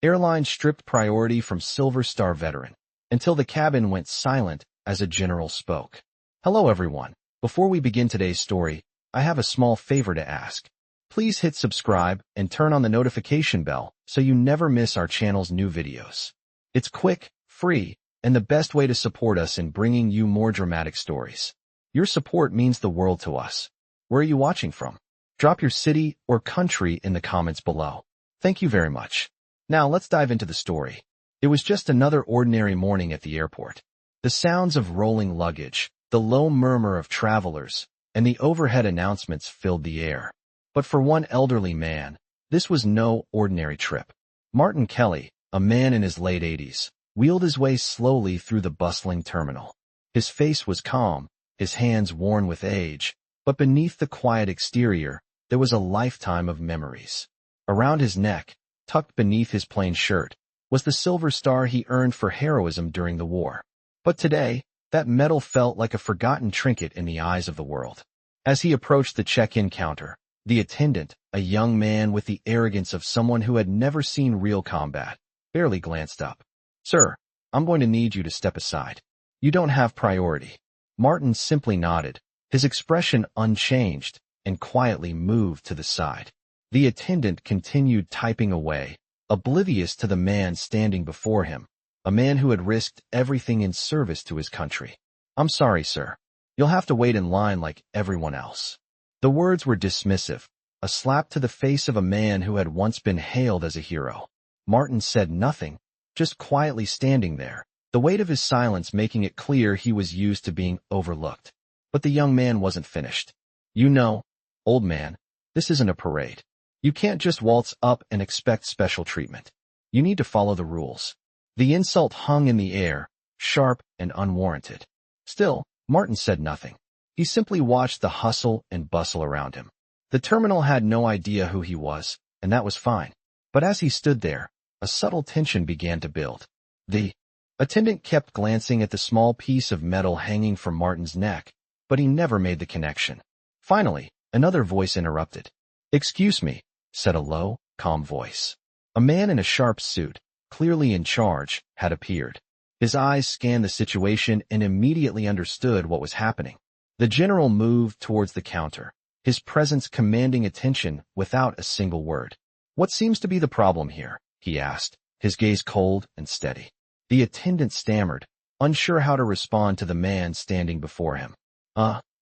Airline stripped priority from Silver Star veteran until the cabin went silent as a general spoke. Hello everyone. Before we begin today's story, I have a small favor to ask. Please hit subscribe and turn on the notification bell so you never miss our channel's new videos. It's quick, free, and the best way to support us in bringing you more dramatic stories. Your support means the world to us. Where are you watching from? Drop your city or country in the comments below. Thank you very much. Now let's dive into the story. It was just another ordinary morning at the airport. The sounds of rolling luggage, the low murmur of travelers, and the overhead announcements filled the air. But for one elderly man, this was no ordinary trip. Martin Kelly, a man in his late 80s, wheeled his way slowly through the bustling terminal. His face was calm, his hands worn with age, but beneath the quiet exterior, there was a lifetime of memories. Around his neck, tucked beneath his plain shirt, was the silver star he earned for heroism during the war. But today, that medal felt like a forgotten trinket in the eyes of the world. As he approached the check-in counter, the attendant, a young man with the arrogance of someone who had never seen real combat, barely glanced up. "Sir, I'm going to need you to step aside. You don't have priority." Martin simply nodded, his expression unchanged, and quietly moved to the side. The attendant continued typing away, oblivious to the man standing before him, a man who had risked everything in service to his country. "I'm sorry, sir. You'll have to wait in line like everyone else." The words were dismissive, a slap to the face of a man who had once been hailed as a hero. Martin said nothing, just quietly standing there, the weight of his silence making it clear he was used to being overlooked. But the young man wasn't finished. "You know, old man, this isn't a parade. You can't just waltz up and expect special treatment. You need to follow the rules." The insult hung in the air, sharp and unwarranted. Still, Martin said nothing. He simply watched the hustle and bustle around him. The terminal had no idea who he was, and that was fine. But as he stood there, a subtle tension began to build. The attendant kept glancing at the small piece of metal hanging from Martin's neck, but he never made the connection. Finally, another voice interrupted. "Excuse me," said a low, calm voice. A man in a sharp suit, clearly in charge, had appeared. His eyes scanned the situation and immediately understood what was happening. The general moved towards the counter, his presence commanding attention without a single word. "What seems to be the problem here?" he asked, his gaze cold and steady. The attendant stammered, unsure how to respond to the man standing before him.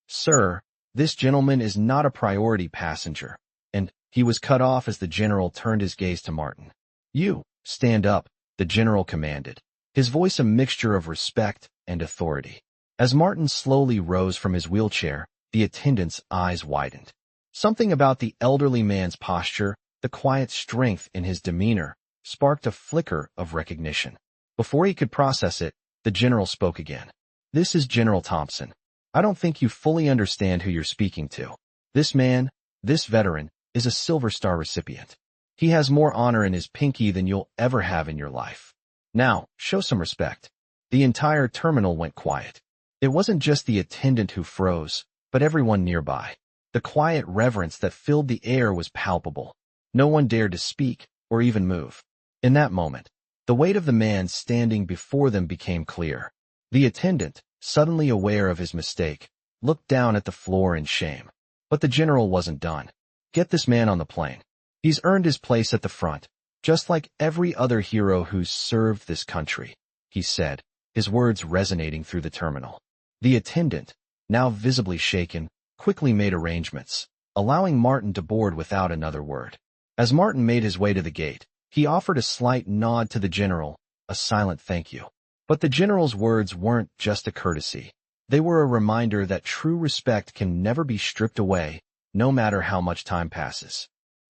Sir, this gentleman is not a priority passenger." And he was cut off as the general turned his gaze to Martin. "You, stand up," the general commanded, his voice a mixture of respect and authority. As Martin slowly rose from his wheelchair, the attendant's eyes widened. Something about the elderly man's posture, the quiet strength in his demeanor, sparked a flicker of recognition. Before he could process it, the general spoke again. "This is General Thompson. I don't think you fully understand who you're speaking to. This man, this veteran, is a Silver Star recipient. He has more honor in his pinky than you'll ever have in your life. Now, show some respect." The entire terminal went quiet. It wasn't just the attendant who froze, but everyone nearby. The quiet reverence that filled the air was palpable. No one dared to speak or even move. In that moment, the weight of the man standing before them became clear. The attendant, suddenly aware of his mistake, looked down at the floor in shame. But the general wasn't done. "Get this man on the plane. He's earned his place at the front, just like every other hero who's served this country," he said, his words resonating through the terminal. The attendant, now visibly shaken, quickly made arrangements, allowing Martin to board without another word. As Martin made his way to the gate, he offered a slight nod to the general, a silent thank you. But the general's words weren't just a courtesy. They were a reminder that true respect can never be stripped away, no matter how much time passes.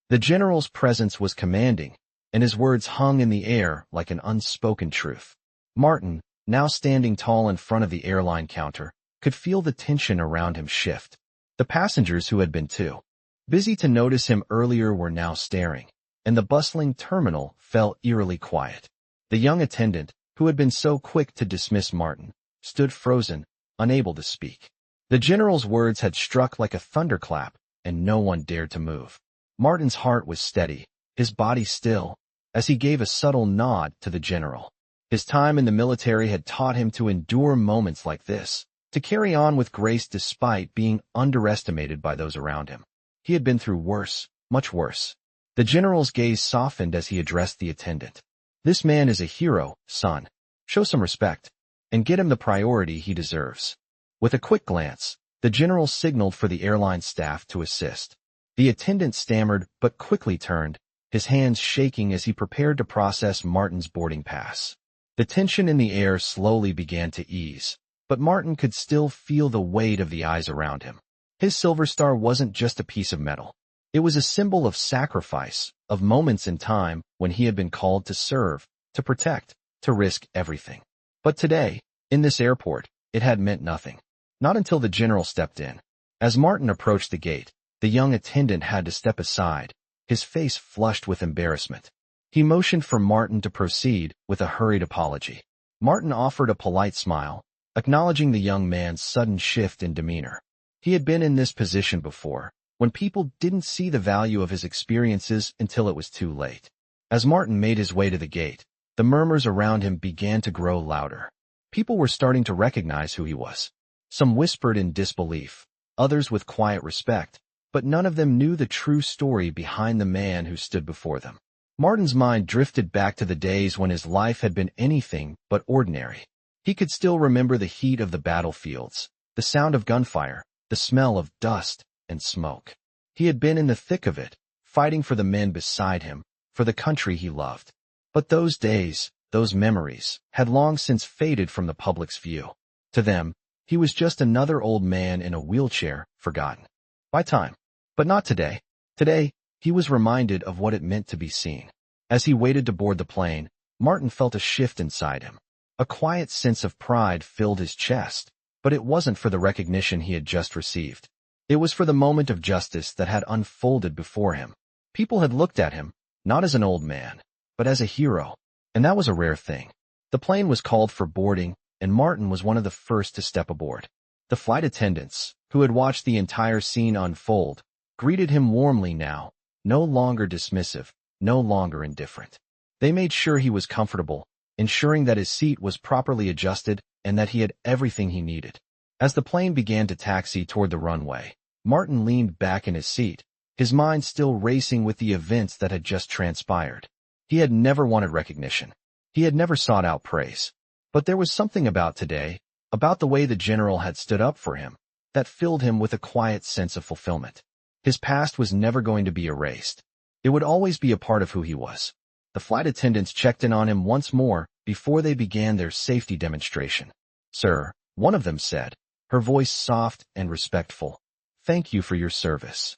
The general's presence was commanding, and his words hung in the air like an unspoken truth. Martin, now standing tall in front of the airline counter, could feel the tension around him shift. The passengers who had been too busy to notice him earlier were now staring, and the bustling terminal felt eerily quiet. The young attendant, who had been so quick to dismiss Martin, stood frozen, unable to speak. The general's words had struck like a thunderclap, and no one dared to move. Martin's heart was steady, his body still, as he gave a subtle nod to the general. His time in the military had taught him to endure moments like this, to carry on with grace despite being underestimated by those around him. He had been through worse, much worse. The general's gaze softened as he addressed the attendant. "This man is a hero, son. Show some respect, and get him the priority he deserves." With a quick glance, the general signaled for the airline staff to assist. The attendant stammered but quickly turned, his hands shaking as he prepared to process Martin's boarding pass. The tension in the air slowly began to ease, but Martin could still feel the weight of the eyes around him. His silver star wasn't just a piece of metal. It was a symbol of sacrifice, of moments in time when he had been called to serve, to protect, to risk everything. But today, in this airport, it had meant nothing. Not until the general stepped in. As Martin approached the gate, the young attendant had to step aside, his face flushed with embarrassment. He motioned for Martin to proceed with a hurried apology. Martin offered a polite smile, acknowledging the young man's sudden shift in demeanor. He had been in this position before, when people didn't see the value of his experiences until it was too late. As Martin made his way to the gate, the murmurs around him began to grow louder. People were starting to recognize who he was. Some whispered in disbelief, others with quiet respect, but none of them knew the true story behind the man who stood before them. Martin's mind drifted back to the days when his life had been anything but ordinary. He could still remember the heat of the battlefields, the sound of gunfire, the smell of dust and smoke. He had been in the thick of it, fighting for the men beside him, for the country he loved. But those days, those memories, had long since faded from the public's view. To them, he was just another old man in a wheelchair, forgotten by time. But not today. Today, he was reminded of what it meant to be seen. As he waited to board the plane, Martin felt a shift inside him. A quiet sense of pride filled his chest, but it wasn't for the recognition he had just received. It was for the moment of justice that had unfolded before him. People had looked at him, not as an old man, but as a hero, and that was a rare thing. The plane was called for boarding, and Martin was one of the first to step aboard. The flight attendants, who had watched the entire scene unfold, greeted him warmly now, no longer dismissive, no longer indifferent. They made sure he was comfortable, ensuring that his seat was properly adjusted and that he had everything he needed. As the plane began to taxi toward the runway, Martin leaned back in his seat, his mind still racing with the events that had just transpired. He had never wanted recognition. He had never sought out praise. But there was something about today, about the way the general had stood up for him, that filled him with a quiet sense of fulfillment. His past was never going to be erased. It would always be a part of who he was. The flight attendants checked in on him once more before they began their safety demonstration. "Sir," one of them said, her voice soft and respectful, "thank you for your service."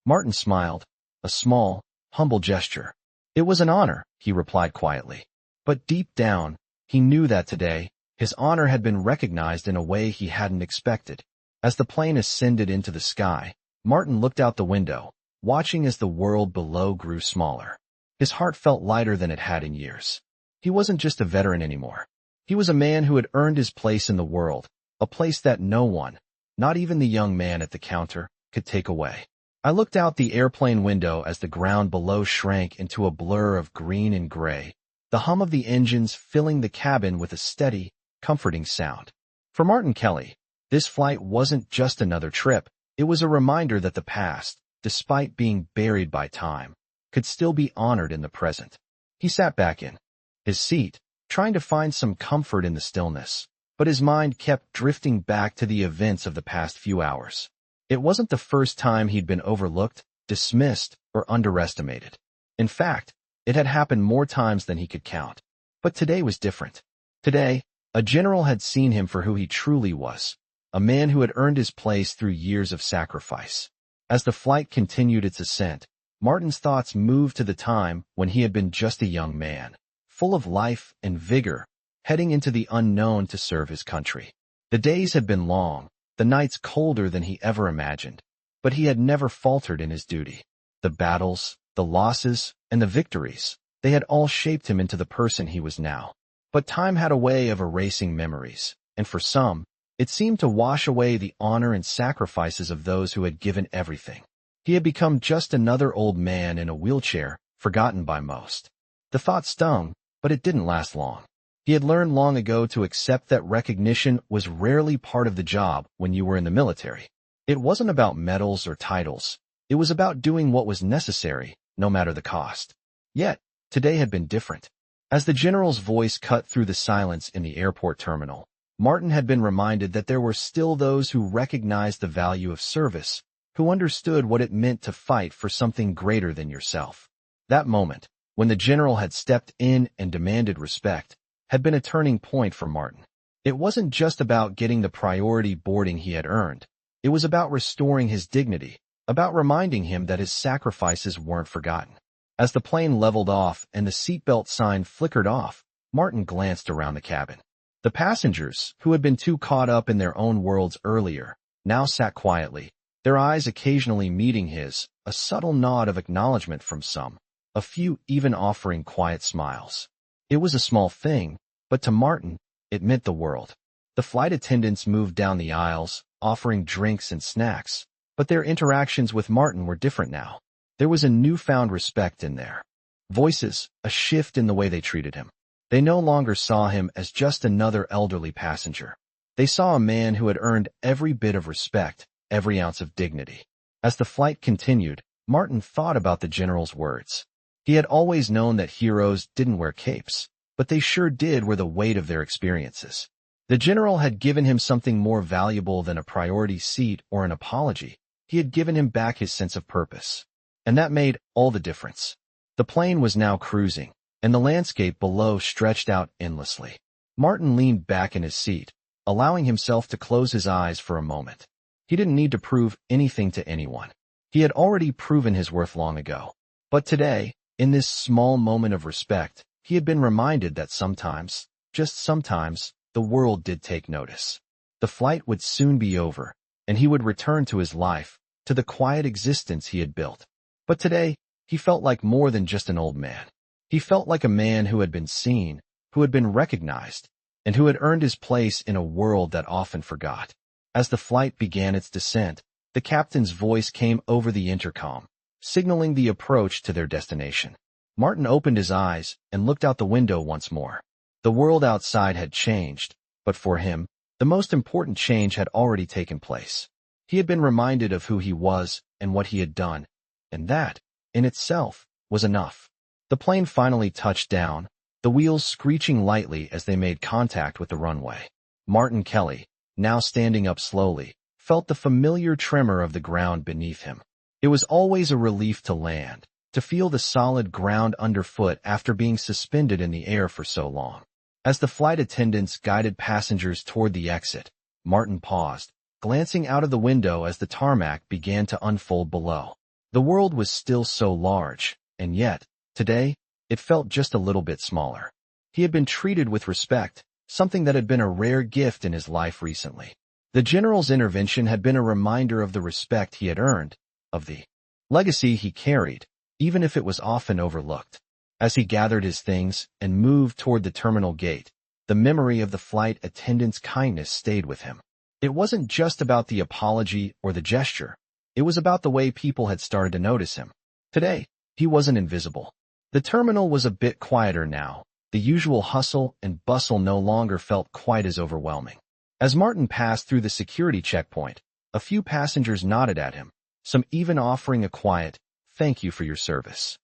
Martin smiled, a small, humble gesture. "It was an honor," he replied quietly. But deep down, he knew that today, his honor had been recognized in a way he hadn't expected. As the plane ascended into the sky, Martin looked out the window, watching as the world below grew smaller. His heart felt lighter than it had in years. He wasn't just a veteran anymore. He was a man who had earned his place in the world, a place that no one, not even the young man at the counter, could take away. I looked out the airplane window as the ground below shrank into a blur of green and gray, the hum of the engines filling the cabin with a steady, comforting sound. For Martin Kelly, this flight wasn't just another trip. It was a reminder that the past, despite being buried by time, could still be honored in the present. He sat back in his seat, trying to find some comfort in the stillness, but his mind kept drifting back to the events of the past few hours. It wasn't the first time he'd been overlooked, dismissed, or underestimated. In fact, it had happened more times than he could count. But today was different. Today, a general had seen him for who he truly was, a man who had earned his place through years of sacrifice. As the flight continued its ascent, Martin's thoughts moved to the time when he had been just a young man, full of life and vigor, heading into the unknown to serve his country. The days had been long, the nights colder than he ever imagined, but he had never faltered in his duty. The battles, the losses, and the victories, they had all shaped him into the person he was now. But time had a way of erasing memories, and for some, it seemed to wash away the honor and sacrifices of those who had given everything. He had become just another old man in a wheelchair, forgotten by most. The thought stung, but it didn't last long. He had learned long ago to accept that recognition was rarely part of the job when you were in the military. It wasn't about medals or titles. It was about doing what was necessary, no matter the cost. Yet, today had been different. As the general's voice cut through the silence in the airport terminal, Martin had been reminded that there were still those who recognized the value of service, who understood what it meant to fight for something greater than yourself. That moment, when the general had stepped in and demanded respect, had been a turning point for Martin. It wasn't just about getting the priority boarding he had earned. It was about restoring his dignity, about reminding him that his sacrifices weren't forgotten. As the plane leveled off and the seatbelt sign flickered off, Martin glanced around the cabin. The passengers, who had been too caught up in their own worlds earlier, now sat quietly, their eyes occasionally meeting his, a subtle nod of acknowledgement from some, a few even offering quiet smiles. It was a small thing, but to Martin, it meant the world. The flight attendants moved down the aisles, offering drinks and snacks, but their interactions with Martin were different now. There was a newfound respect in their voices, a shift in the way they treated him. They no longer saw him as just another elderly passenger. They saw a man who had earned every bit of respect, every ounce of dignity. As the flight continued, Martin thought about the general's words. He had always known that heroes didn't wear capes, but they sure did wear the weight of their experiences. The general had given him something more valuable than a priority seat or an apology. He had given him back his sense of purpose. And that made all the difference. The plane was now cruising, and the landscape below stretched out endlessly. Martin leaned back in his seat, allowing himself to close his eyes for a moment. He didn't need to prove anything to anyone. He had already proven his worth long ago. But today, in this small moment of respect, he had been reminded that sometimes, just sometimes, the world did take notice. The flight would soon be over, and he would return to his life, to the quiet existence he had built. But today, he felt like more than just an old man. He felt like a man who had been seen, who had been recognized, and who had earned his place in a world that often forgot. As the flight began its descent, the captain's voice came over the intercom, signaling the approach to their destination. Martin opened his eyes and looked out the window once more. The world outside had changed, but for him, the most important change had already taken place. He had been reminded of who he was and what he had done, and that, in itself, was enough. The plane finally touched down, the wheels screeching lightly as they made contact with the runway. Martin Kelly, now standing up slowly, felt the familiar tremor of the ground beneath him. It was always a relief to land, to feel the solid ground underfoot after being suspended in the air for so long. As the flight attendants guided passengers toward the exit, Martin paused, glancing out of the window as the tarmac began to unfold below. The world was still so large, and yet, today, it felt just a little bit smaller. He had been treated with respect, something that had been a rare gift in his life recently. The general's intervention had been a reminder of the respect he had earned, of the legacy he carried, even if it was often overlooked. As he gathered his things and moved toward the terminal gate, the memory of the flight attendant's kindness stayed with him. It wasn't just about the apology or the gesture. It was about the way people had started to notice him. Today, he wasn't invisible. The terminal was a bit quieter now. The usual hustle and bustle no longer felt quite as overwhelming. As Martin passed through the security checkpoint, a few passengers nodded at him, some even offering a quiet, "Thank you for your service."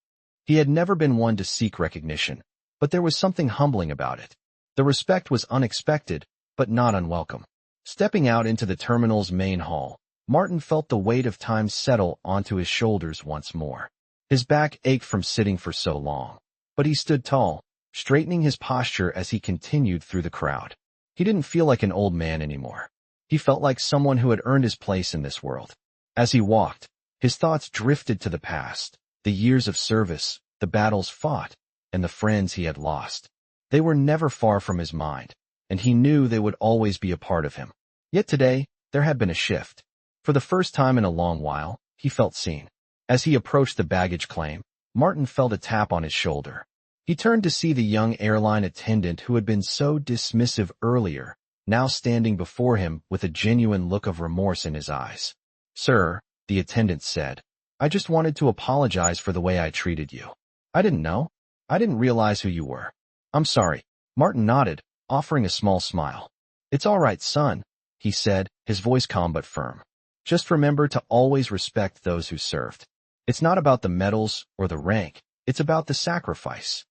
He had never been one to seek recognition, but there was something humbling about it. The respect was unexpected, but not unwelcome. Stepping out into the terminal's main hall, Martin felt the weight of time settle onto his shoulders once more. His back ached from sitting for so long, but he stood tall, straightening his posture as he continued through the crowd. He didn't feel like an old man anymore. He felt like someone who had earned his place in this world. As he walked, his thoughts drifted to the past, the years of service, the battles fought, and the friends he had lost. They were never far from his mind, and he knew they would always be a part of him. Yet today, there had been a shift. For the first time in a long while, he felt seen. As he approached the baggage claim, Martin felt a tap on his shoulder. He turned to see the young airline attendant who had been so dismissive earlier, now standing before him with a genuine look of remorse in his eyes. "Sir," the attendant said, "I just wanted to apologize for the way I treated you. I didn't know. I didn't realize who you were. I'm sorry. Martin nodded, offering a small smile. It's all right, son, he said, his voice calm but firm. Just remember to always respect those who served. It's not about the medals or the rank. It's about the sacrifice.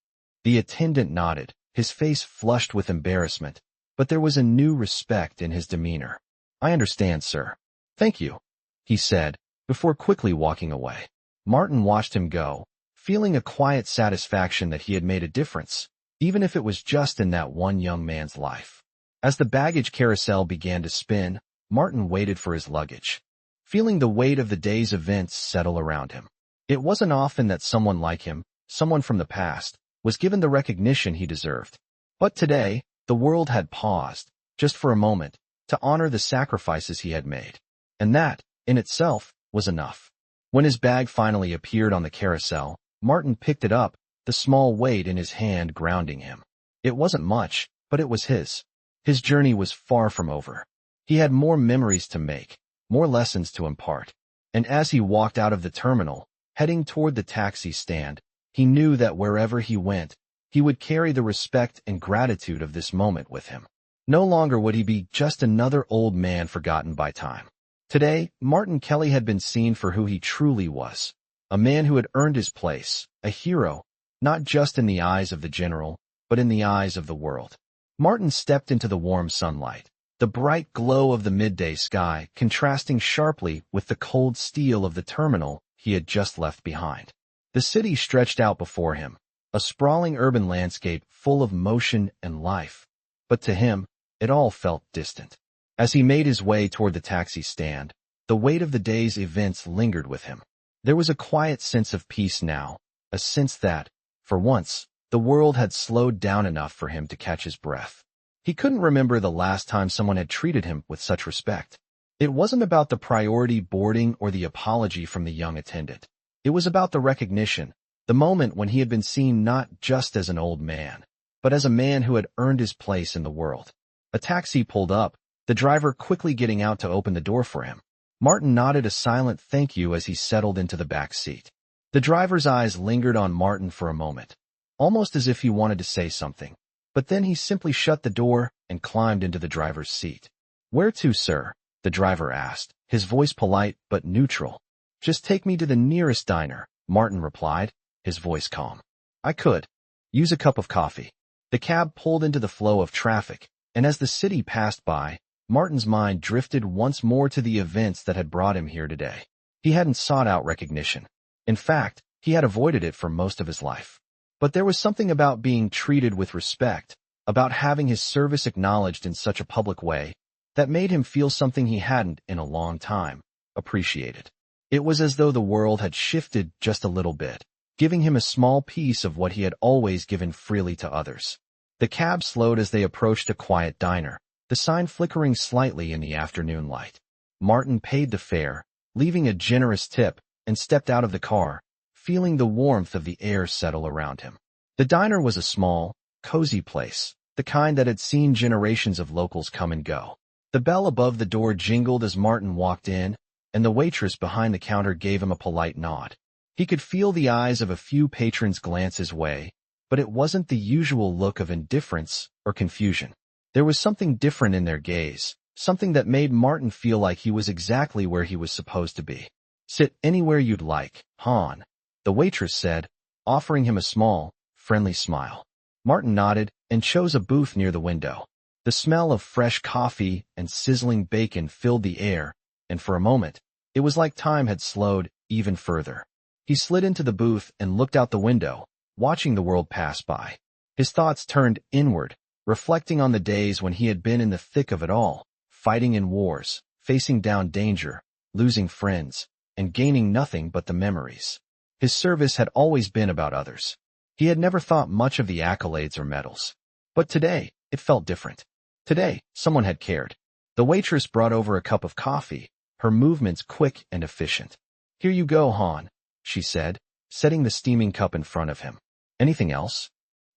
The attendant nodded, his face flushed with embarrassment, but there was a new respect in his demeanor. I understand, sir. Thank you, he said, before quickly walking away. Martin watched him go, feeling a quiet satisfaction that he had made a difference, even if it was just in that one young man's life. As the baggage carousel began to spin, Martin waited for his luggage, feeling the weight of the day's events settle around him. It wasn't often that someone like him, someone from the past, was given the recognition he deserved. But today, the world had paused, just for a moment, to honor the sacrifices he had made. And that, in itself, was enough. When his bag finally appeared on the carousel, Martin picked it up, the small weight in his hand grounding him. It wasn't much, but it was his. His journey was far from over. He had more memories to make, more lessons to impart. And as he walked out of the terminal, heading toward the taxi stand, he knew that wherever he went, he would carry the respect and gratitude of this moment with him. No longer would he be just another old man forgotten by time. Today, Martin Kelly had been seen for who he truly was. A man who had earned his place, a hero, not just in the eyes of the general, but in the eyes of the world. Martin stepped into the warm sunlight, the bright glow of the midday sky contrasting sharply with the cold steel of the terminal he had just left behind. The city stretched out before him, a sprawling urban landscape full of motion and life. But to him, it all felt distant. As he made his way toward the taxi stand, the weight of the day's events lingered with him. There was a quiet sense of peace now, a sense that, for once, the world had slowed down enough for him to catch his breath. He couldn't remember the last time someone had treated him with such respect. It wasn't about the priority boarding or the apology from the young attendant. It was about the recognition, the moment when he had been seen not just as an old man, but as a man who had earned his place in the world. A taxi pulled up, the driver quickly getting out to open the door for him. Martin nodded a silent thank you as he settled into the back seat. The driver's eyes lingered on Martin for a moment, almost as if he wanted to say something, but then he simply shut the door and climbed into the driver's seat. Where to, sir? The driver asked, his voice polite but neutral. Just take me to the nearest diner, Martin replied, his voice calm. I could use a cup of coffee. The cab pulled into the flow of traffic, and as the city passed by, Martin's mind drifted once more to the events that had brought him here today. He hadn't sought out recognition. In fact, he had avoided it for most of his life. But there was something about being treated with respect, about having his service acknowledged in such a public way, that made him feel something he hadn't in a long time, appreciated. It was as though the world had shifted just a little bit, giving him a small piece of what he had always given freely to others. The cab slowed as they approached a quiet diner, the sign flickering slightly in the afternoon light. Martin paid the fare, leaving a generous tip, and stepped out of the car, feeling the warmth of the air settle around him. The diner was a small, cozy place, the kind that had seen generations of locals come and go. The bell above the door jingled as Martin walked in, and the waitress behind the counter gave him a polite nod. He could feel the eyes of a few patrons glance his way, but it wasn't the usual look of indifference or confusion. There was something different in their gaze, something that made Martin feel like he was exactly where he was supposed to be. Sit anywhere you'd like, Han, the waitress said, offering him a small, friendly smile. Martin nodded and chose a booth near the window. The smell of fresh coffee and sizzling bacon filled the air, and for a moment, it was like time had slowed even further. He slid into the booth and looked out the window, watching the world pass by. His thoughts turned inward, reflecting on the days when he had been in the thick of it all, fighting in wars, facing down danger, losing friends, and gaining nothing but the memories. His service had always been about others. He had never thought much of the accolades or medals. But today, it felt different. Today, someone had cared. The waitress brought over a cup of coffee, her movements quick and efficient. Here you go, Han, she said, setting the steaming cup in front of him. Anything else?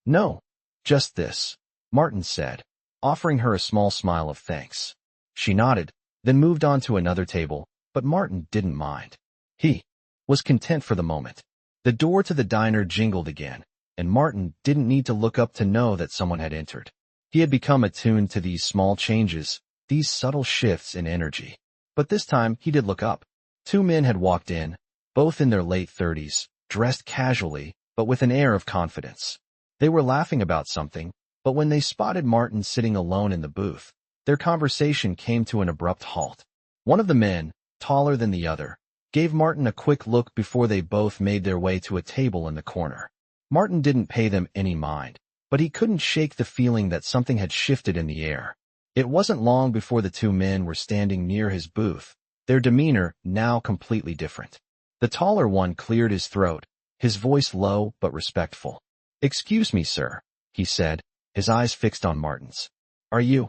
No, just this, Martin said, offering her a small smile of thanks. She nodded, then moved on to another table, but Martin didn't mind. He was content for the moment. The door to the diner jingled again, and Martin didn't need to look up to know that someone had entered. He had become attuned to these small changes, these subtle shifts in energy. But this time, he did look up. Two men had walked in, both in their late 30s, dressed casually, but with an air of confidence. They were laughing about something, but when they spotted Martin sitting alone in the booth, their conversation came to an abrupt halt. One of the men, taller than the other, gave Martin a quick look before they both made their way to a table in the corner. Martin didn't pay them any mind, but he couldn't shake the feeling that something had shifted in the air. It wasn't long before the two men were standing near his booth, their demeanor now completely different. The taller one cleared his throat, his voice low but respectful. "Excuse me, sir," he said, his eyes fixed on Martin's. Are you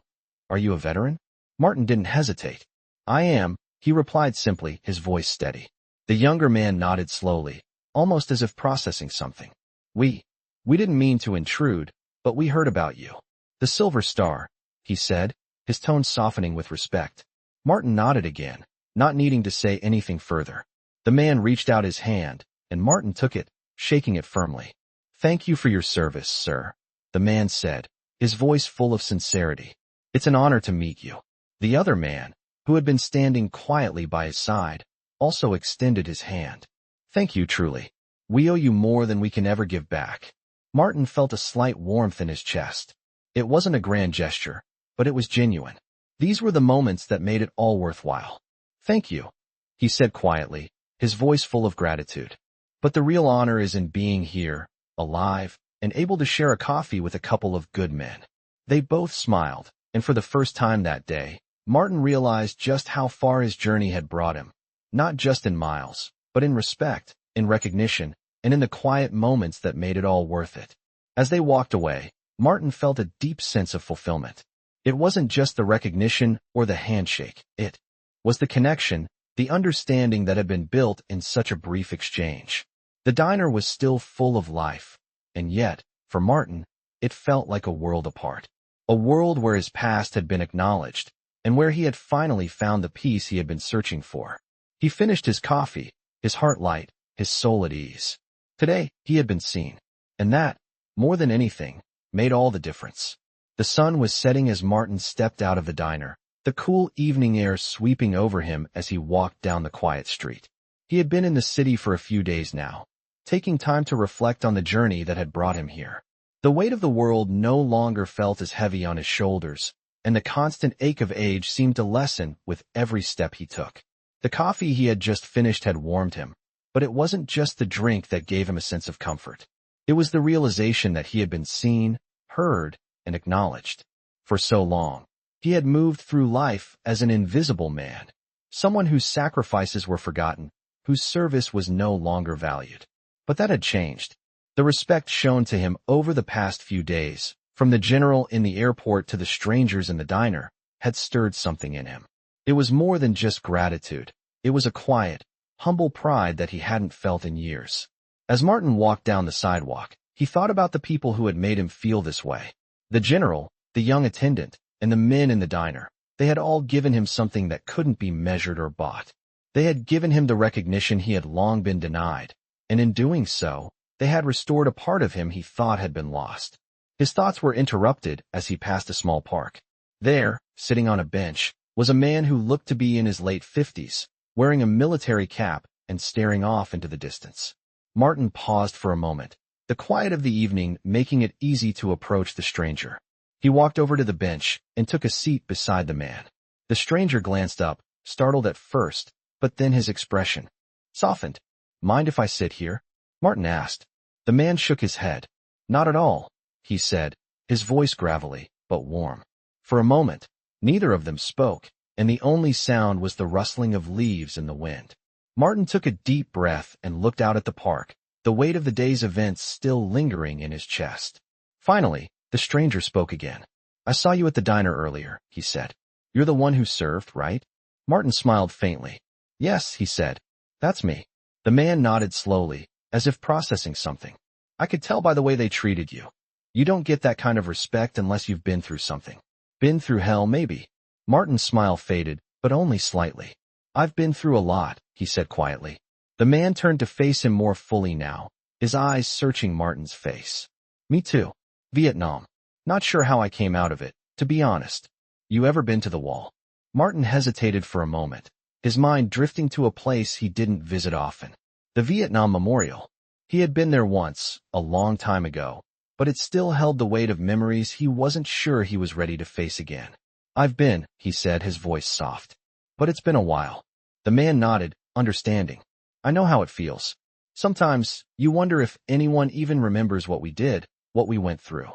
a veteran?" Martin didn't hesitate. "I am," he replied simply, his voice steady. The younger man nodded slowly, almost as if processing something. We didn't mean to intrude, but we heard about you." "The Silver Star," he said, his tone softening with respect. Martin nodded again, not needing to say anything further. The man reached out his hand, and Martin took it, shaking it firmly. "Thank you for your service, sir," the man said, his voice full of sincerity. "It's an honor to meet you." The other man, who had been standing quietly by his side, also extended his hand. "Thank you truly. We owe you more than we can ever give back." Martin felt a slight warmth in his chest. It wasn't a grand gesture, but it was genuine. These were the moments that made it all worthwhile. "Thank you," he said quietly, his voice full of gratitude. "But the real honor is in being here, alive, and able to share a coffee with a couple of good men." They both smiled, and for the first time that day, Martin realized just how far his journey had brought him, not just in miles, but in respect, in recognition, and in the quiet moments that made it all worth it. As they walked away, Martin felt a deep sense of fulfillment. It wasn't just the recognition or the handshake, it was the connection, the understanding that had been built in such a brief exchange. The diner was still full of life, and yet, for Martin, it felt like a world apart. A world where his past had been acknowledged, and where he had finally found the peace he had been searching for. He finished his coffee, his heart light, his soul at ease. Today, he had been seen, and that, more than anything, made all the difference. The sun was setting as Martin stepped out of the diner, the cool evening air sweeping over him as he walked down the quiet street. He had been in the city for a few days now, taking time to reflect on the journey that had brought him here. The weight of the world no longer felt as heavy on his shoulders, and the constant ache of age seemed to lessen with every step he took. The coffee he had just finished had warmed him, but it wasn't just the drink that gave him a sense of comfort. It was the realization that he had been seen, heard, and acknowledged. For so long, he had moved through life as an invisible man, someone whose sacrifices were forgotten, whose service was no longer valued. But that had changed. The respect shown to him over the past few days, from the general in the airport to the strangers in the diner, had stirred something in him. It was more than just gratitude. It was a quiet, humble pride that he hadn't felt in years. As Martin walked down the sidewalk, he thought about the people who had made him feel this way. The general, the young attendant, and the men in the diner. They had all given him something that couldn't be measured or bought. They had given him the recognition he had long been denied, and in doing so, they had restored a part of him he thought had been lost. His thoughts were interrupted as he passed a small park. There, sitting on a bench, was a man who looked to be in his late 50s, wearing a military cap and staring off into the distance. Martin paused for a moment, the quiet of the evening making it easy to approach the stranger. He walked over to the bench and took a seat beside the man. The stranger glanced up, startled at first, but then his expression softened. "Mind if I sit here?" Martin asked. The man shook his head. "Not at all," he said, his voice gravelly, but warm. For a moment, neither of them spoke, and the only sound was the rustling of leaves in the wind. Martin took a deep breath and looked out at the park, the weight of the day's events still lingering in his chest. Finally, the stranger spoke again. "I saw you at the diner earlier," he said. "You're the one who served, right?" Martin smiled faintly. "Yes," he said. "That's me." The man nodded slowly, as if processing something. "I could tell by the way they treated you. You don't get that kind of respect unless you've been through something." "Been through hell, maybe." Martin's smile faded, but only slightly. "I've been through a lot," he said quietly. The man turned to face him more fully now, his eyes searching Martin's face. Me too. Vietnam. Not sure how I came out of it, to be honest. You ever been to the wall? Martin hesitated for a moment, his mind drifting to a place he didn't visit often. The Vietnam Memorial. He had been there once, a long time ago, but it still held the weight of memories he wasn't sure he was ready to face again. I've been, he said, his voice soft. But it's been a while. The man nodded, understanding. I know how it feels. Sometimes, you wonder if anyone even remembers what we did, what we went through.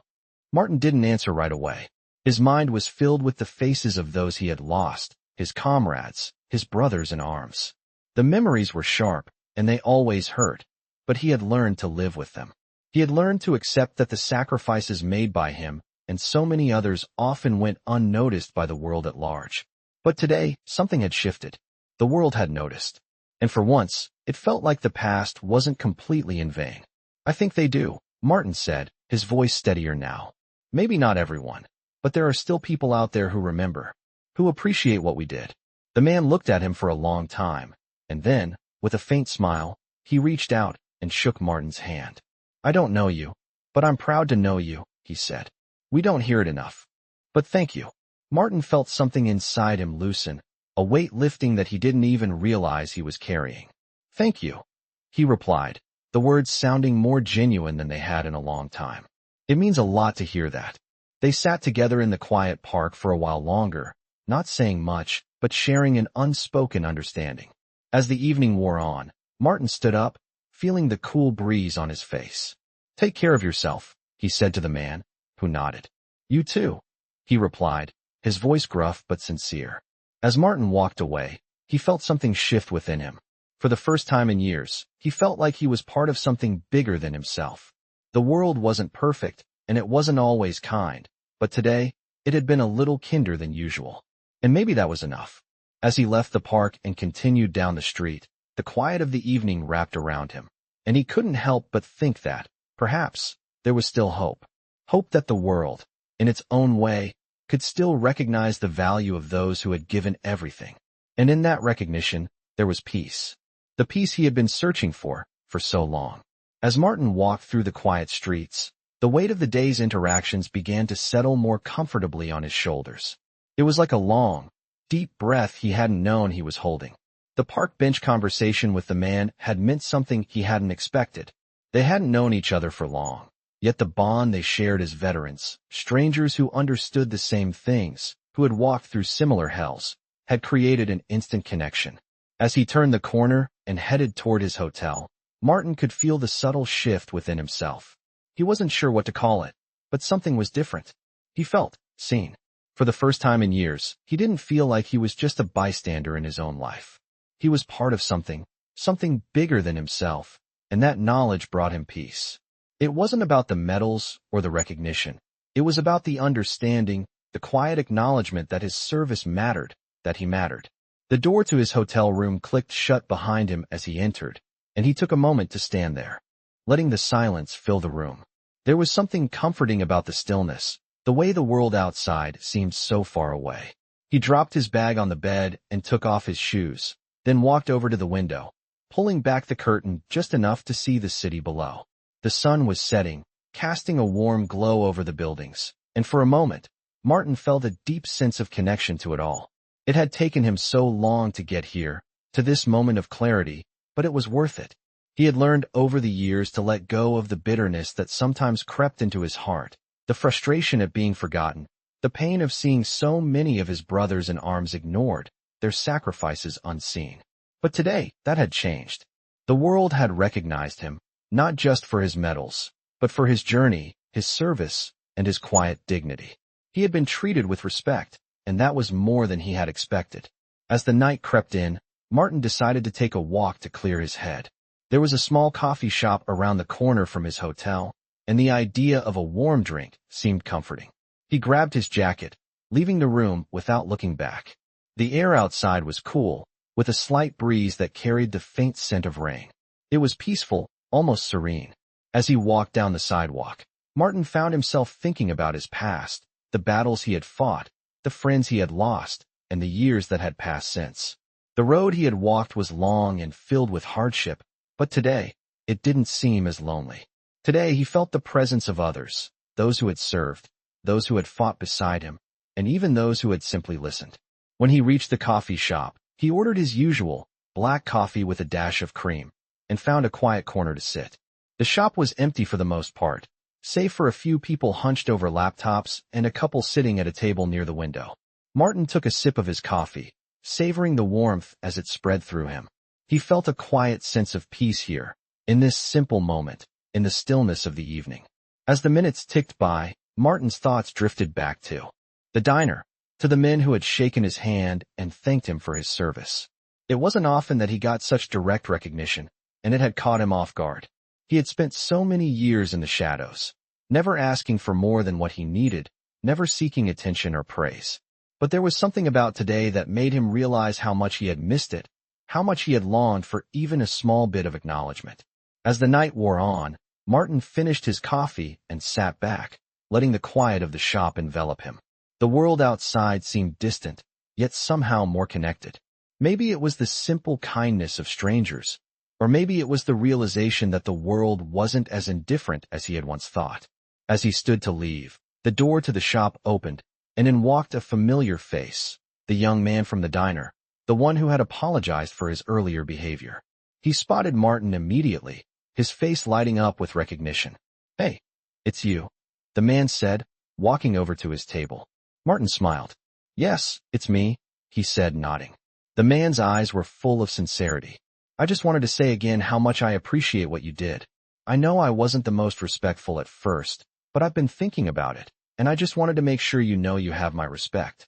Martin didn't answer right away. His mind was filled with the faces of those he had lost, his comrades, his brothers in arms. The memories were sharp, and they always hurt, but he had learned to live with them. He had learned to accept that the sacrifices made by him and so many others often went unnoticed by the world at large. But today, something had shifted. The world had noticed. And for once, it felt like the past wasn't completely in vain. I think they do, Martin said, his voice steadier now. Maybe not everyone, but there are still people out there who remember, who appreciate what we did. The man looked at him for a long time, and then, with a faint smile, he reached out and shook Martin's hand. I don't know you, but I'm proud to know you, he said. We don't hear it enough. But thank you. Martin felt something inside him loosen, a weight lifting that he didn't even realize he was carrying. Thank you, he replied, the words sounding more genuine than they had in a long time. It means a lot to hear that. They sat together in the quiet park for a while longer, not saying much, but sharing an unspoken understanding. As the evening wore on, Martin stood up, feeling the cool breeze on his face. Take care of yourself, he said to the man, who nodded. You too, he replied, his voice gruff but sincere. As Martin walked away, he felt something shift within him. For the first time in years, he felt like he was part of something bigger than himself. The world wasn't perfect, and it wasn't always kind, but today, it had been a little kinder than usual. And maybe that was enough. As he left the park and continued down the street, the quiet of the evening wrapped around him, and he couldn't help but think that, perhaps, there was still hope. Hope that the world, in its own way, could still recognize the value of those who had given everything. And in that recognition, there was peace. The peace he had been searching for so long. As Martin walked through the quiet streets, the weight of the day's interactions began to settle more comfortably on his shoulders. It was like a long, deep breath he hadn't known he was holding. The park bench conversation with the man had meant something he hadn't expected. They hadn't known each other for long. Yet the bond they shared as veterans, strangers who understood the same things, who had walked through similar hells, had created an instant connection. As he turned the corner and headed toward his hotel, Martin could feel the subtle shift within himself. He wasn't sure what to call it, but something was different. He felt seen. For the first time in years, he didn't feel like he was just a bystander in his own life. He was part of something bigger than himself, and that knowledge brought him peace. It wasn't about the medals or the recognition. It was about the understanding, the quiet acknowledgement that his service mattered, that he mattered. The door to his hotel room clicked shut behind him as he entered, and he took a moment to stand there, letting the silence fill the room. There was something comforting about the stillness, the way the world outside seemed so far away. He dropped his bag on the bed and took off his shoes, then walked over to the window, pulling back the curtain just enough to see the city below. The sun was setting, casting a warm glow over the buildings, and for a moment, Martin felt a deep sense of connection to it all. It had taken him so long to get here, to this moment of clarity, but it was worth it. He had learned over the years to let go of the bitterness that sometimes crept into his heart, the frustration at being forgotten, the pain of seeing so many of his brothers in arms ignored, their sacrifices unseen. But today, that had changed. The world had recognized him, not just for his medals, but for his journey, his service, and his quiet dignity. He had been treated with respect, and that was more than he had expected. As the night crept in, Martin decided to take a walk to clear his head. There was a small coffee shop around the corner from his hotel, and the idea of a warm drink seemed comforting. He grabbed his jacket, leaving the room without looking back. The air outside was cool, with a slight breeze that carried the faint scent of rain. It was peaceful, almost serene. As he walked down the sidewalk, Martin found himself thinking about his past, the battles he had fought, the friends he had lost, and the years that had passed since. The road he had walked was long and filled with hardship, but today, it didn't seem as lonely. Today he felt the presence of others, those who had served, those who had fought beside him, and even those who had simply listened. When he reached the coffee shop, he ordered his usual, black coffee with a dash of cream, and found a quiet corner to sit. The shop was empty for the most part, save for a few people hunched over laptops and a couple sitting at a table near the window. Martin took a sip of his coffee, savoring the warmth as it spread through him. He felt a quiet sense of peace here, in this simple moment, in the stillness of the evening. As the minutes ticked by, Martin's thoughts drifted back to the diner, to the men who had shaken his hand and thanked him for his service. It wasn't often that he got such direct recognition, and it had caught him off guard. He had spent so many years in the shadows, never asking for more than what he needed, never seeking attention or praise. But there was something about today that made him realize how much he had missed it, how much he had longed for even a small bit of acknowledgement. As the night wore on, Martin finished his coffee and sat back, letting the quiet of the shop envelop him. The world outside seemed distant, yet somehow more connected. Maybe it was the simple kindness of strangers, or maybe it was the realization that the world wasn't as indifferent as he had once thought. As he stood to leave, the door to the shop opened, and in walked a familiar face, the young man from the diner, the one who had apologized for his earlier behavior. He spotted Martin immediately, his face lighting up with recognition. "Hey, it's you," the man said, walking over to his table. Martin smiled. "Yes, it's me," he said, nodding. The man's eyes were full of sincerity. "I just wanted to say again how much I appreciate what you did. I know I wasn't the most respectful at first, but I've been thinking about it, and I just wanted to make sure you know you have my respect."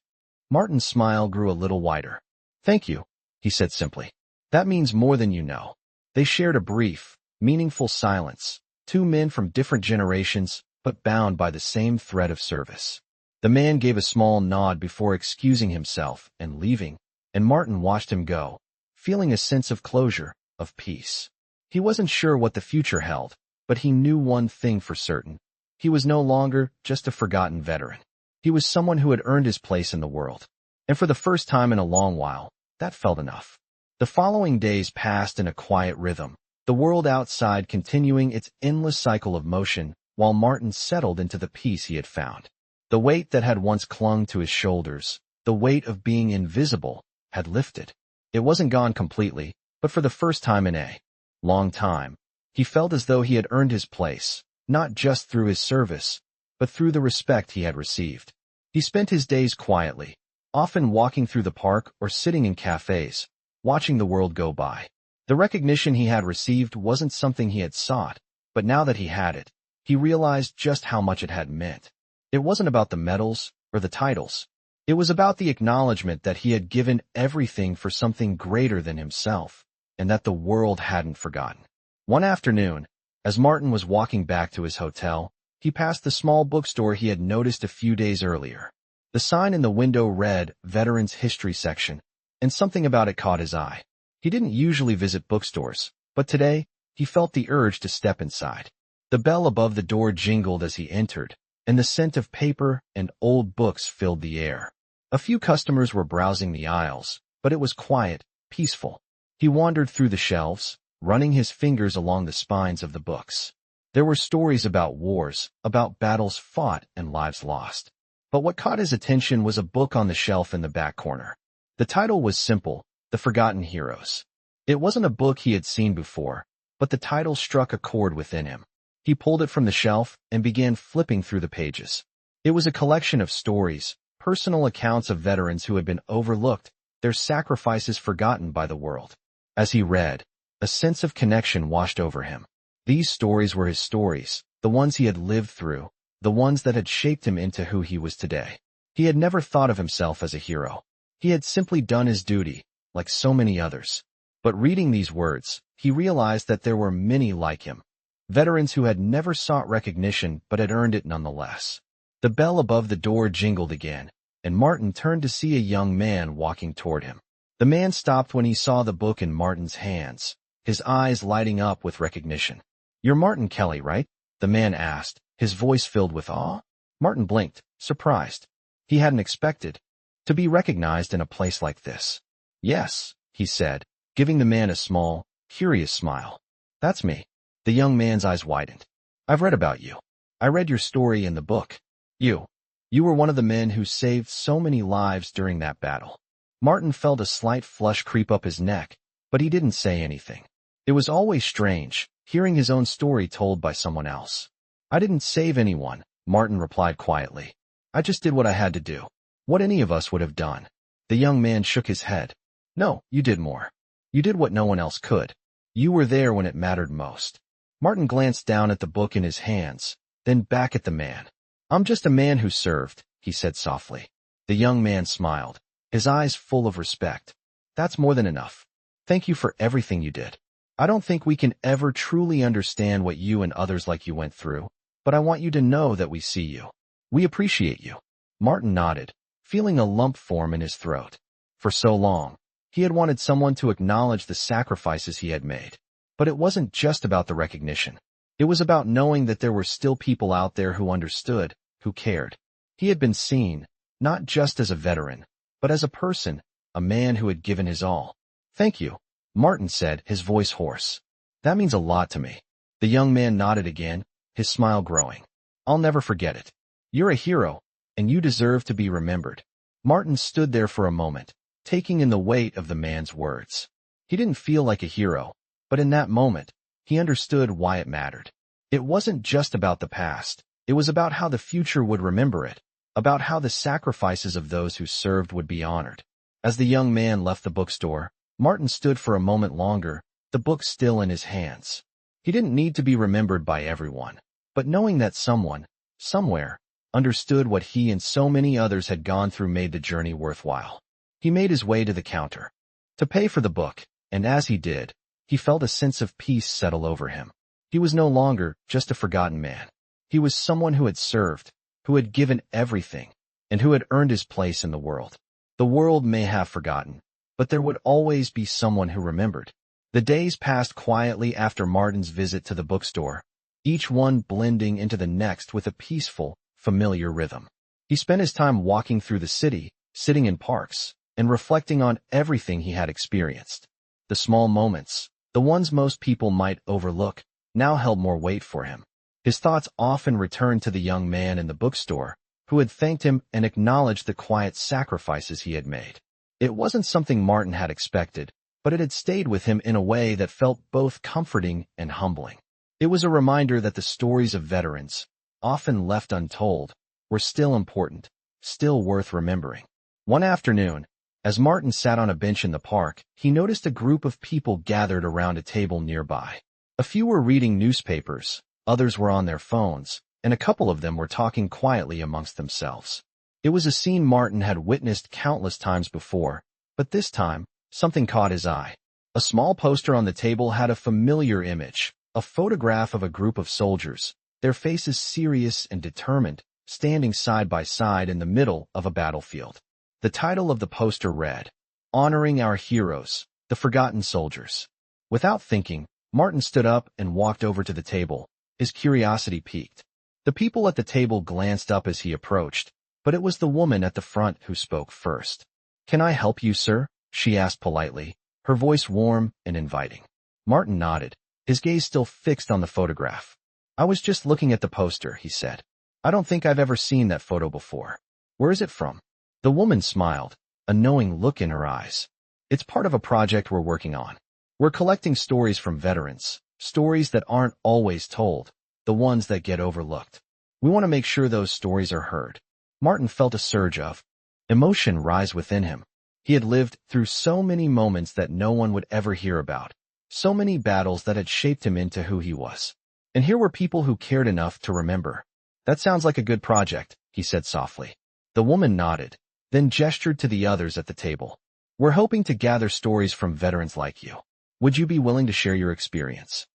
Martin's smile grew a little wider. "Thank you," he said simply. "That means more than you know." They shared a brief, meaningful silence, two men from different generations, but bound by the same thread of service. The man gave a small nod before excusing himself and leaving, and Martin watched him go, feeling a sense of closure, of peace. He wasn't sure what the future held, but he knew one thing for certain. He was no longer just a forgotten veteran. He was someone who had earned his place in the world. And for the first time in a long while, that felt enough. The following days passed in a quiet rhythm, the world outside continuing its endless cycle of motion, while Martin settled into the peace he had found. The weight that had once clung to his shoulders, the weight of being invisible, had lifted. It wasn't gone completely, but for the first time in a long time, he felt as though he had earned his place, not just through his service, but through the respect he had received. He spent his days quietly, often walking through the park or sitting in cafes, watching the world go by. The recognition he had received wasn't something he had sought, but now that he had it, he realized just how much it had meant. It wasn't about the medals or the titles. It was about the acknowledgement that he had given everything for something greater than himself, and that the world hadn't forgotten. One afternoon, as Martin was walking back to his hotel, he passed the small bookstore he had noticed a few days earlier. The sign in the window read, "Veterans History Section," and something about it caught his eye. He didn't usually visit bookstores, but today, he felt the urge to step inside. The bell above the door jingled as he entered, and the scent of paper and old books filled the air. A few customers were browsing the aisles, but it was quiet, peaceful. He wandered through the shelves, running his fingers along the spines of the books. There were stories about wars, about battles fought and lives lost. But what caught his attention was a book on the shelf in the back corner. The title was simple, The Forgotten Heroes. It wasn't a book he had seen before, but the title struck a chord within him. He pulled it from the shelf and began flipping through the pages. It was a collection of stories, personal accounts of veterans who had been overlooked, their sacrifices forgotten by the world. As he read, a sense of connection washed over him. These stories were his stories, the ones he had lived through, the ones that had shaped him into who he was today. He had never thought of himself as a hero. He had simply done his duty, like so many others. But reading these words, he realized that there were many like him. Veterans who had never sought recognition but had earned it nonetheless. The bell above the door jingled again, and Martin turned to see a young man walking toward him. The man stopped when he saw the book in Martin's hands, his eyes lighting up with recognition. "You're Martin Kelly, right?" the man asked, his voice filled with awe. Martin blinked, surprised. He hadn't expected to be recognized in a place like this. "Yes," he said, giving the man a small, curious smile. "That's me." The young man's eyes widened. I've read about you. I read your story in the book. You were one of the men who saved so many lives during that battle. Martin felt a slight flush creep up his neck, but he didn't say anything. It was always strange, hearing his own story told by someone else. I didn't save anyone, Martin replied quietly. I just did what I had to do. What any of us would have done. The young man shook his head. No, you did more. You did what no one else could. You were there when it mattered most. Martin glanced down at the book in his hands, then back at the man. I'm just a man who served, he said softly. The young man smiled, his eyes full of respect. That's more than enough. Thank you for everything you did. I don't think we can ever truly understand what you and others like you went through, but I want you to know that we see you. We appreciate you. Martin nodded, feeling a lump form in his throat. For so long, he had wanted someone to acknowledge the sacrifices he had made. But it wasn't just about the recognition. It was about knowing that there were still people out there who understood, who cared. He had been seen, not just as a veteran, but as a person, a man who had given his all. Thank you, Martin said, his voice hoarse. That means a lot to me. The young man nodded again, his smile growing. I'll never forget it. You're a hero, and you deserve to be remembered. Martin stood there for a moment, taking in the weight of the man's words. He didn't feel like a hero, but in that moment, he understood why it mattered. It wasn't just about the past. It was about how the future would remember it, about how the sacrifices of those who served would be honored. As the young man left the bookstore, Martin stood for a moment longer, the book still in his hands. He didn't need to be remembered by everyone, but knowing that someone, somewhere, understood what he and so many others had gone through made the journey worthwhile. He made his way to the counter to pay for the book, and as he did, he felt a sense of peace settle over him. He was no longer just a forgotten man. He was someone who had served, who had given everything, and who had earned his place in the world. The world may have forgotten, but there would always be someone who remembered. The days passed quietly after Martin's visit to the bookstore, each one blending into the next with a peaceful, familiar rhythm. He spent his time walking through the city, sitting in parks, and reflecting on everything he had experienced. The small moments, the ones most people might overlook, now held more weight for him. His thoughts often returned to the young man in the bookstore, who had thanked him and acknowledged the quiet sacrifices he had made. It wasn't something Martin had expected, but it had stayed with him in a way that felt both comforting and humbling. It was a reminder that the stories of veterans, often left untold, were still important, still worth remembering. One afternoon, as Martin sat on a bench in the park, he noticed a group of people gathered around a table nearby. A few were reading newspapers, others were on their phones, and a couple of them were talking quietly amongst themselves. It was a scene Martin had witnessed countless times before, but this time, something caught his eye. A small poster on the table had a familiar image, a photograph of a group of soldiers, their faces serious and determined, standing side by side in the middle of a battlefield. The title of the poster read, "Honoring Our Heroes, the Forgotten Soldiers." Without thinking, Martin stood up and walked over to the table, his curiosity piqued. The people at the table glanced up as he approached, but it was the woman at the front who spoke first. "Can I help you, sir?" she asked politely, her voice warm and inviting. Martin nodded, his gaze still fixed on the photograph. "I was just looking at the poster," he said. "I don't think I've ever seen that photo before. Where is it from?" The woman smiled, a knowing look in her eyes. "It's part of a project we're working on. We're collecting stories from veterans, stories that aren't always told, the ones that get overlooked. We want to make sure those stories are heard." Martin felt a surge of emotion rise within him. He had lived through so many moments that no one would ever hear about, so many battles that had shaped him into who he was. And here were people who cared enough to remember. "That sounds like a good project," he said softly. The woman nodded, then gestured to the others at the table. "We're hoping to gather stories from veterans like you. Would you be willing to share your experience?"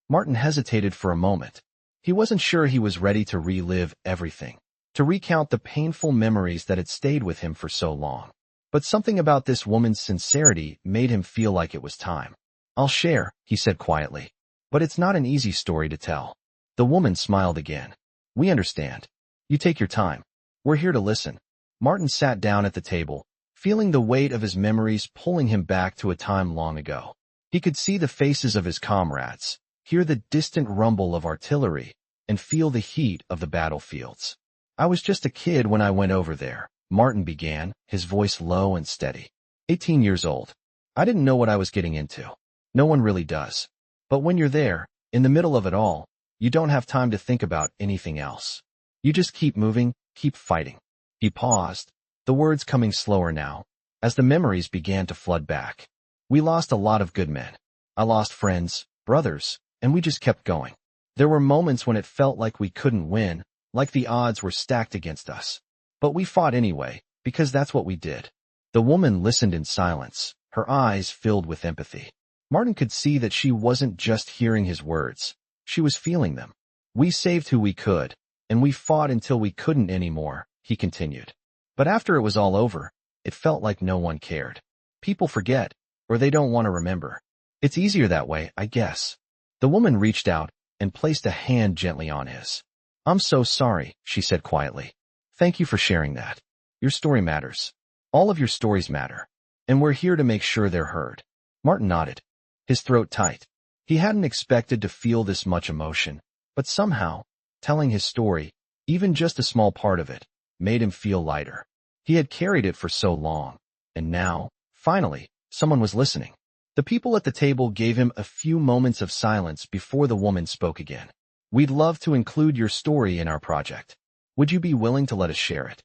Martin hesitated for a moment. He wasn't sure he was ready to relive everything, to recount the painful memories that had stayed with him for so long. But something about this woman's sincerity made him feel like it was time. "I'll share," he said quietly. "But it's not an easy story to tell." The woman smiled again. "We understand. You take your time. We're here to listen." Martin sat down at the table, feeling the weight of his memories pulling him back to a time long ago. He could see the faces of his comrades, hear the distant rumble of artillery, and feel the heat of the battlefields. I was just a kid when I went over there, Martin began, his voice low and steady. 18 years old. I didn't know what I was getting into. No one really does. But when you're there, in the middle of it all, you don't have time to think about anything else. You just keep moving, keep fighting. He paused, the words coming slower now, as the memories began to flood back. We lost a lot of good men. I lost friends, brothers, and we just kept going. There were moments when it felt like we couldn't win, like the odds were stacked against us. But we fought anyway, because that's what we did. The woman listened in silence, her eyes filled with empathy. Martin could see that she wasn't just hearing his words. She was feeling them. We saved who we could, and we fought until we couldn't anymore, he continued. But after it was all over, it felt like no one cared. People forget, or they don't want to remember. It's easier that way, I guess. The woman reached out and placed a hand gently on his. I'm so sorry, she said quietly. Thank you for sharing that. Your story matters. All of your stories matter. And we're here to make sure they're heard. Martin nodded, his throat tight. He hadn't expected to feel this much emotion, but somehow, telling his story, even just a small part of it, made him feel lighter. He had carried it for so long, and now, finally, someone was listening. The people at the table gave him a few moments of silence before the woman spoke again. We'd love to include your story in our project. Would you be willing to let us share it?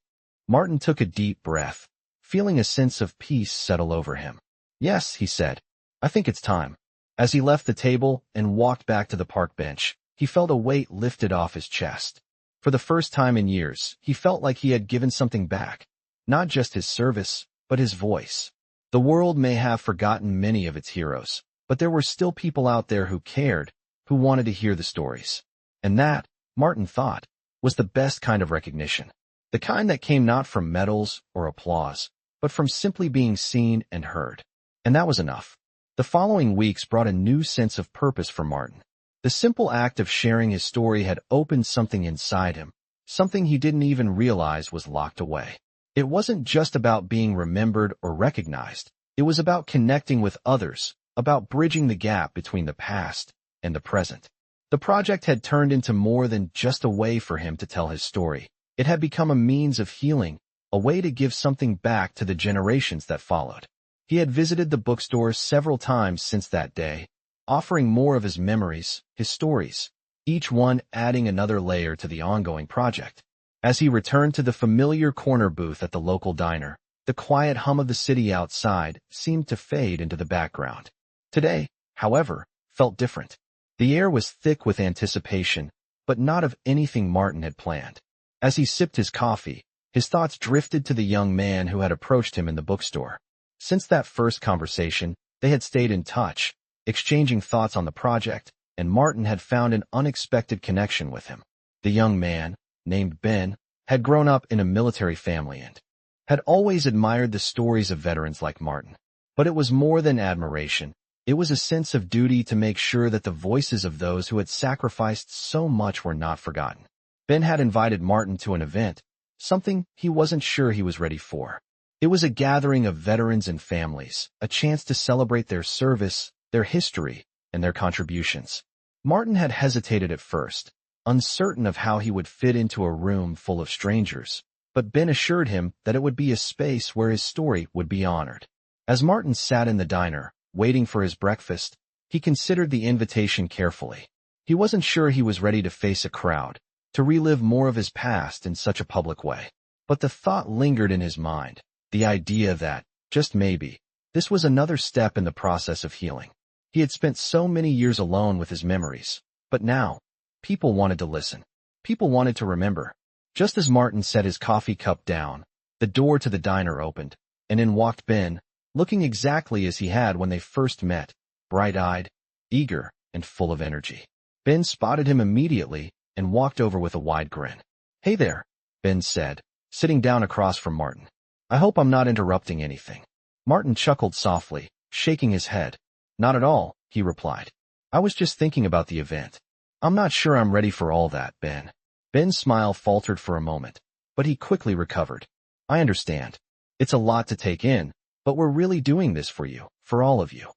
Martin took a deep breath, feeling a sense of peace settle over him. Yes, he said. I think it's time. As he left the table and walked back to the park bench, he felt a weight lifted off his chest. For the first time in years, he felt like he had given something back. Not just his service, but his voice. The world may have forgotten many of its heroes, but there were still people out there who cared, who wanted to hear the stories. And that, Martin thought, was the best kind of recognition. The kind that came not from medals or applause, but from simply being seen and heard. And that was enough. The following weeks brought a new sense of purpose for Martin. The simple act of sharing his story had opened something inside him, something he didn't even realize was locked away. It wasn't just about being remembered or recognized. It was about connecting with others, about bridging the gap between the past and the present. The project had turned into more than just a way for him to tell his story. It had become a means of healing, a way to give something back to the generations that followed. He had visited the bookstore several times since that day, offering more of his memories, his stories, each one adding another layer to the ongoing project. As he returned to the familiar corner booth at the local diner, the quiet hum of the city outside seemed to fade into the background. Today, however, felt different. The air was thick with anticipation, but not of anything Martin had planned. As he sipped his coffee, his thoughts drifted to the young man who had approached him in the bookstore. Since that first conversation, they had stayed in touch, exchanging thoughts on the project, and Martin had found an unexpected connection with him. The young man, named Ben, had grown up in a military family and had always admired the stories of veterans like Martin. But it was more than admiration. It was a sense of duty to make sure that the voices of those who had sacrificed so much were not forgotten. Ben had invited Martin to an event, something he wasn't sure he was ready for. It was a gathering of veterans and families, a chance to celebrate their service, their history, and their contributions. Martin had hesitated at first, uncertain of how he would fit into a room full of strangers, but Ben assured him that it would be a space where his story would be honored. As Martin sat in the diner, waiting for his breakfast, he considered the invitation carefully. He wasn't sure he was ready to face a crowd, to relive more of his past in such a public way. But the thought lingered in his mind, the idea that, just maybe, this was another step in the process of healing. He had spent so many years alone with his memories, but now, people wanted to listen. People wanted to remember. Just as Martin set his coffee cup down, the door to the diner opened, and in walked Ben, looking exactly as he had when they first met, bright-eyed, eager, and full of energy. Ben spotted him immediately and walked over with a wide grin. "Hey there," Ben said, sitting down across from Martin. "I hope I'm not interrupting anything." Martin chuckled softly, shaking his head. "Not at all," he replied. "I was just thinking about the event. I'm not sure I'm ready for all that, Ben." Ben's smile faltered for a moment, but he quickly recovered. "I understand. It's a lot to take in, but we're really doing this for you, for all of you."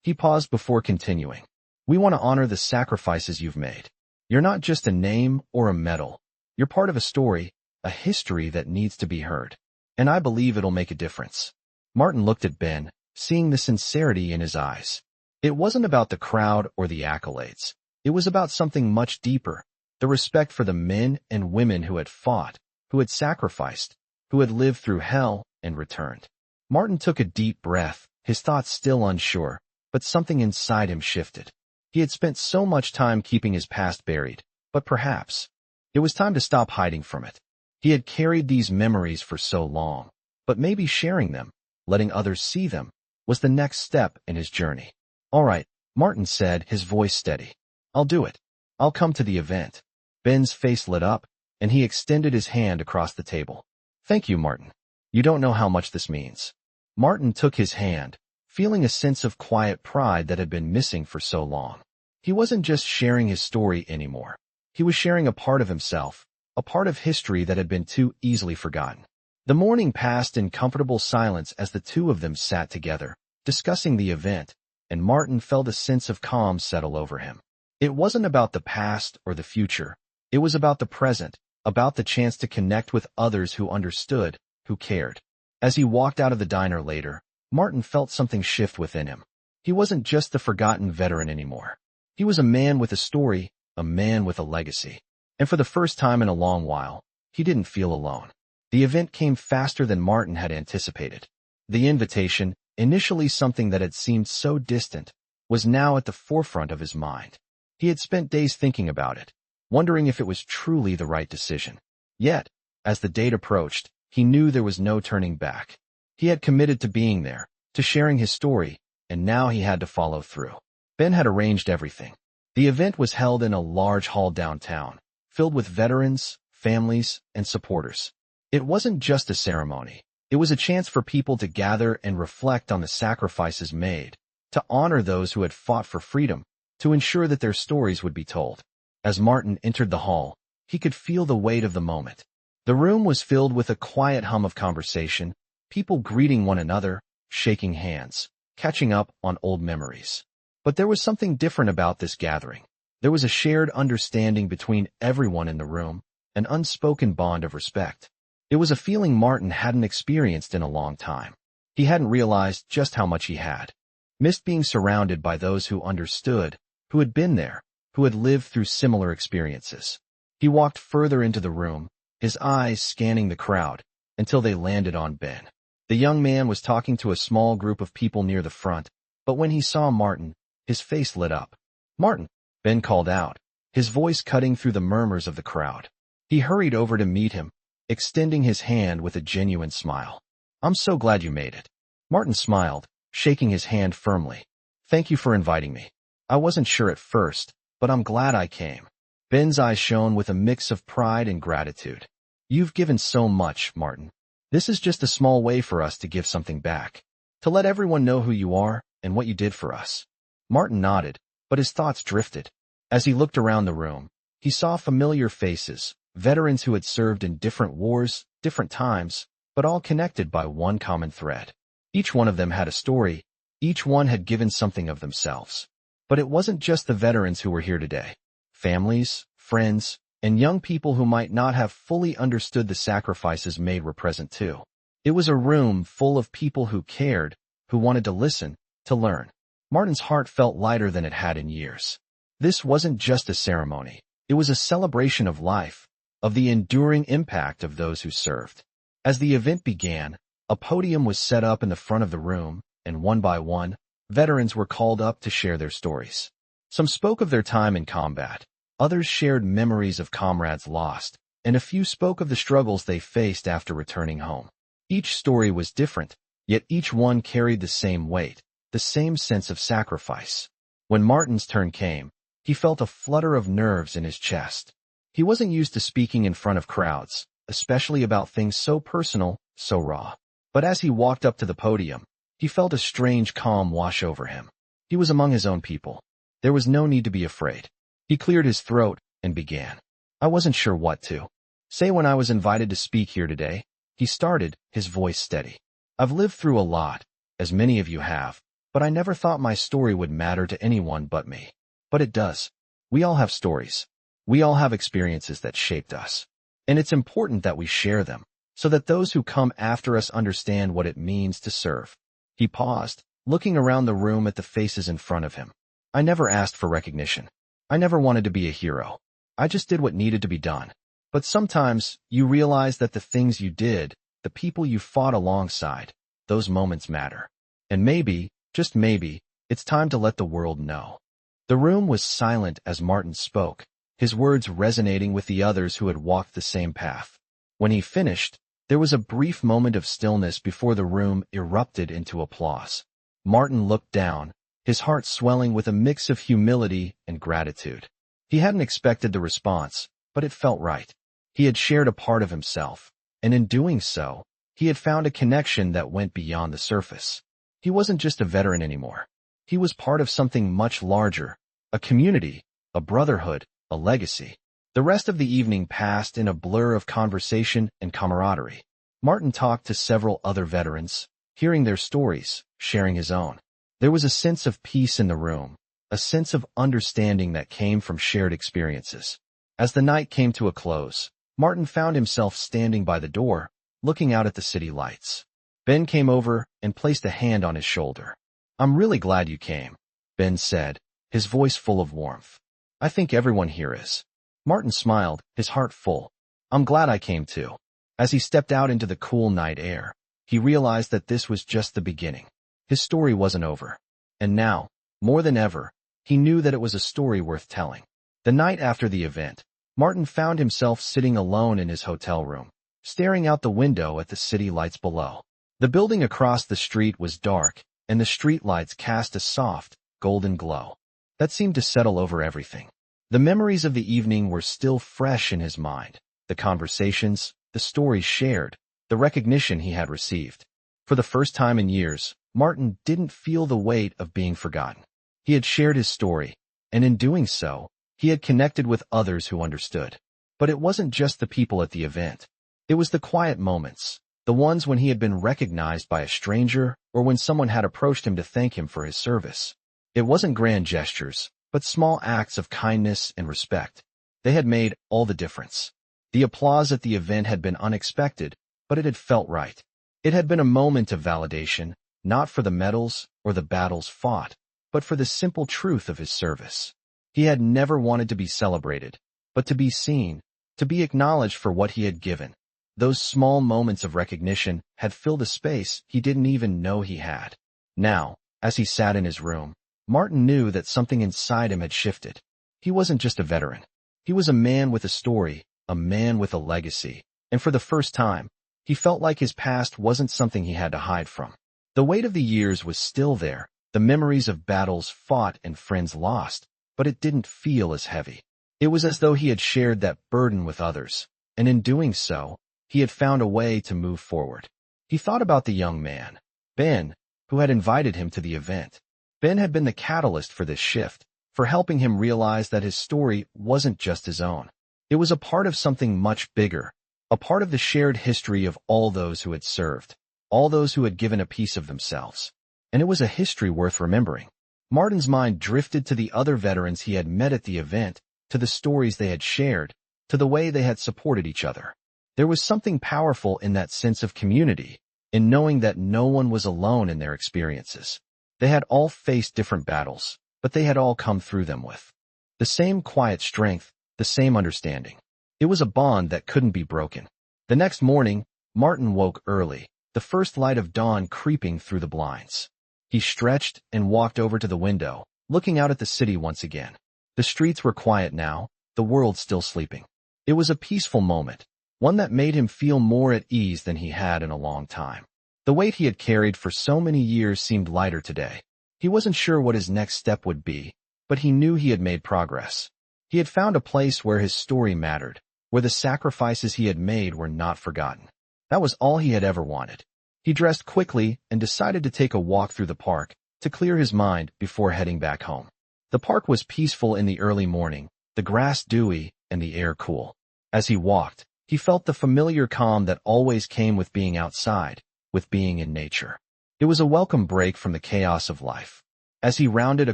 He paused before continuing. We want to honor the sacrifices you've made. You're not just a name or a medal. You're part of a story, a history that needs to be heard. And I believe it'll make a difference. Martin looked at Ben, seeing the sincerity in his eyes. It wasn't about the crowd or the accolades. It was about something much deeper, the respect for the men and women who had fought, who had sacrificed, who had lived through hell and returned. Martin took a deep breath, his thoughts still unsure, but something inside him shifted. He had spent so much time keeping his past buried, but perhaps it was time to stop hiding from it. He had carried these memories for so long, but maybe sharing them, letting others see them, was the next step in his journey. All right, Martin said, his voice steady. I'll do it. I'll come to the event. Ben's face lit up, and he extended his hand across the table. Thank you, Martin. You don't know how much this means. Martin took his hand, feeling a sense of quiet pride that had been missing for so long. He wasn't just sharing his story anymore. He was sharing a part of himself, a part of history that had been too easily forgotten. The morning passed in comfortable silence as the two of them sat together, discussing the event, and Martin felt a sense of calm settle over him. It wasn't about the past or the future. It was about the present, about the chance to connect with others who understood, who cared. As he walked out of the diner later, Martin felt something shift within him. He wasn't just the forgotten veteran anymore. He was a man with a story, a man with a legacy. And for the first time in a long while, he didn't feel alone. The event came faster than Martin had anticipated. The invitation, initially something that had seemed so distant, was now at the forefront of his mind. He had spent days thinking about it, wondering if it was truly the right decision. Yet, as the date approached, he knew there was no turning back. He had committed to being there, to sharing his story, and now he had to follow through. Ben had arranged everything. The event was held in a large hall downtown, filled with veterans, families, and supporters. It wasn't just a ceremony. It was a chance for people to gather and reflect on the sacrifices made, to honor those who had fought for freedom, to ensure that their stories would be told. As Martin entered the hall, he could feel the weight of the moment. The room was filled with a quiet hum of conversation, people greeting one another, shaking hands, catching up on old memories. But there was something different about this gathering. There was a shared understanding between everyone in the room, an unspoken bond of respect. It was a feeling Martin hadn't experienced in a long time. He hadn't realized just how much he had. Missed being surrounded by those who understood, who had been there, who had lived through similar experiences. He walked further into the room, his eyes scanning the crowd, until they landed on Ben. The young man was talking to a small group of people near the front, but when he saw Martin, his face lit up. "Martin," Ben called out, his voice cutting through the murmurs of the crowd. He hurried over to meet him, extending his hand with a genuine smile. "I'm so glad you made it." Martin smiled, shaking his hand firmly. "Thank you for inviting me. I wasn't sure at first, but I'm glad I came." Ben's eyes shone with a mix of pride and gratitude. "You've given so much, Martin. This is just a small way for us to give something back, to let everyone know who you are and what you did for us." Martin nodded, but his thoughts drifted. As he looked around the room, he saw familiar faces, veterans who had served in different wars, different times, but all connected by one common thread. Each one of them had a story, each one had given something of themselves. But it wasn't just the veterans who were here today. Families, friends, and young people who might not have fully understood the sacrifices made were present too. It was a room full of people who cared, who wanted to listen, to learn. Martin's heart felt lighter than it had in years. This wasn't just a ceremony. It was a celebration of life, of the enduring impact of those who served. As the event began, a podium was set up in the front of the room, and one by one, veterans were called up to share their stories. Some spoke of their time in combat, others shared memories of comrades lost, and a few spoke of the struggles they faced after returning home. Each story was different, yet each one carried the same weight, the same sense of sacrifice. When Martin's turn came, he felt a flutter of nerves in his chest. He wasn't used to speaking in front of crowds, especially about things so personal, so raw. But as he walked up to the podium, he felt a strange calm wash over him. He was among his own people. There was no need to be afraid. He cleared his throat and began. "I wasn't sure what to say when I was invited to speak here today," he started, his voice steady. "I've lived through a lot, as many of you have, but I never thought my story would matter to anyone but me. But it does. We all have stories. We all have experiences that shaped us. And it's important that we share them, so that those who come after us understand what it means to serve. He paused, looking around the room at the faces in front of him. I never asked for recognition. I never wanted to be a hero. I just did what needed to be done. But sometimes, you realize that the things you did, the people you fought alongside, those moments matter. And maybe, just maybe, it's time to let the world know. The room was silent as Martin spoke, his words resonating with the others who had walked the same path. When he finished, there was a brief moment of stillness before the room erupted into applause. Martin looked down, his heart swelling with a mix of humility and gratitude. He hadn't expected the response, but it felt right. He had shared a part of himself, and in doing so, he had found a connection that went beyond the surface. He wasn't just a veteran anymore. He was part of something much larger, a community, a brotherhood, a legacy. The rest of the evening passed in a blur of conversation and camaraderie. Martin talked to several other veterans, hearing their stories, sharing his own. There was a sense of peace in the room, a sense of understanding that came from shared experiences. As the night came to a close, Martin found himself standing by the door, looking out at the city lights. Ben came over and placed a hand on his shoulder. I'm really glad you came, Ben said, his voice full of warmth. I think everyone here is. Martin smiled, his heart full. I'm glad I came too. As he stepped out into the cool night air, he realized that this was just the beginning. His story wasn't over. And now, more than ever, he knew that it was a story worth telling. The night after the event, Martin found himself sitting alone in his hotel room, staring out the window at the city lights below. The building across the street was dark, and the streetlights cast a soft, golden glow that seemed to settle over everything. The memories of the evening were still fresh in his mind, the conversations, the stories shared, the recognition he had received. For the first time in years, Martin didn't feel the weight of being forgotten. He had shared his story, and in doing so, he had connected with others who understood. But it wasn't just the people at the event. It was the quiet moments, the ones when he had been recognized by a stranger or when someone had approached him to thank him for his service. It wasn't grand gestures, but small acts of kindness and respect. They had made all the difference. The applause at the event had been unexpected, but it had felt right. It had been a moment of validation, not for the medals or the battles fought, but for the simple truth of his service. He had never wanted to be celebrated, but to be seen, to be acknowledged for what he had given. Those small moments of recognition had filled a space he didn't even know he had. Now, as he sat in his room, Martin knew that something inside him had shifted. He wasn't just a veteran. He was a man with a story, a man with a legacy, and for the first time, he felt like his past wasn't something he had to hide from. The weight of the years was still there, the memories of battles fought and friends lost, but it didn't feel as heavy. It was as though he had shared that burden with others, and in doing so, he had found a way to move forward. He thought about the young man, Ben, who had invited him to the event. Ben had been the catalyst for this shift, for helping him realize that his story wasn't just his own. It was a part of something much bigger, a part of the shared history of all those who had served, all those who had given a piece of themselves. And it was a history worth remembering. Martin's mind drifted to the other veterans he had met at the event, to the stories they had shared, to the way they had supported each other. There was something powerful in that sense of community, in knowing that no one was alone in their experiences. They had all faced different battles, but they had all come through them with the same quiet strength, the same understanding. It was a bond that couldn't be broken. The next morning, Martin woke early, the first light of dawn creeping through the blinds. He stretched and walked over to the window, looking out at the city once again. The streets were quiet now, the world still sleeping. It was a peaceful moment, one that made him feel more at ease than he had in a long time. The weight he had carried for so many years seemed lighter today. He wasn't sure what his next step would be, but he knew he had made progress. He had found a place where his story mattered, where the sacrifices he had made were not forgotten. That was all he had ever wanted. He dressed quickly and decided to take a walk through the park to clear his mind before heading back home. The park was peaceful in the early morning, the grass dewy and the air cool. As he walked, he felt the familiar calm that always came with being outside, with being in nature. It was a welcome break from the chaos of life. As he rounded a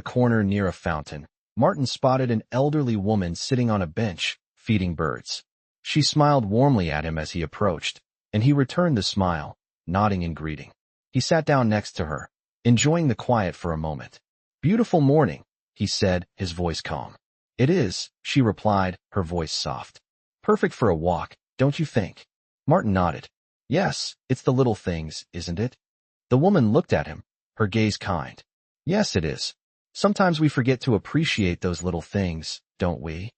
corner near a fountain, Martin spotted an elderly woman sitting on a bench, feeding birds. She smiled warmly at him as he approached, and he returned the smile, nodding in greeting. He sat down next to her, enjoying the quiet for a moment. "Beautiful morning," he said, his voice calm. "It is," she replied, her voice soft. "Perfect for a walk, don't you think?" Martin nodded. "Yes, it's the little things, isn't it?" The woman looked at him, her gaze kind. "Yes, it is. Sometimes we forget to appreciate those little things, don't we?"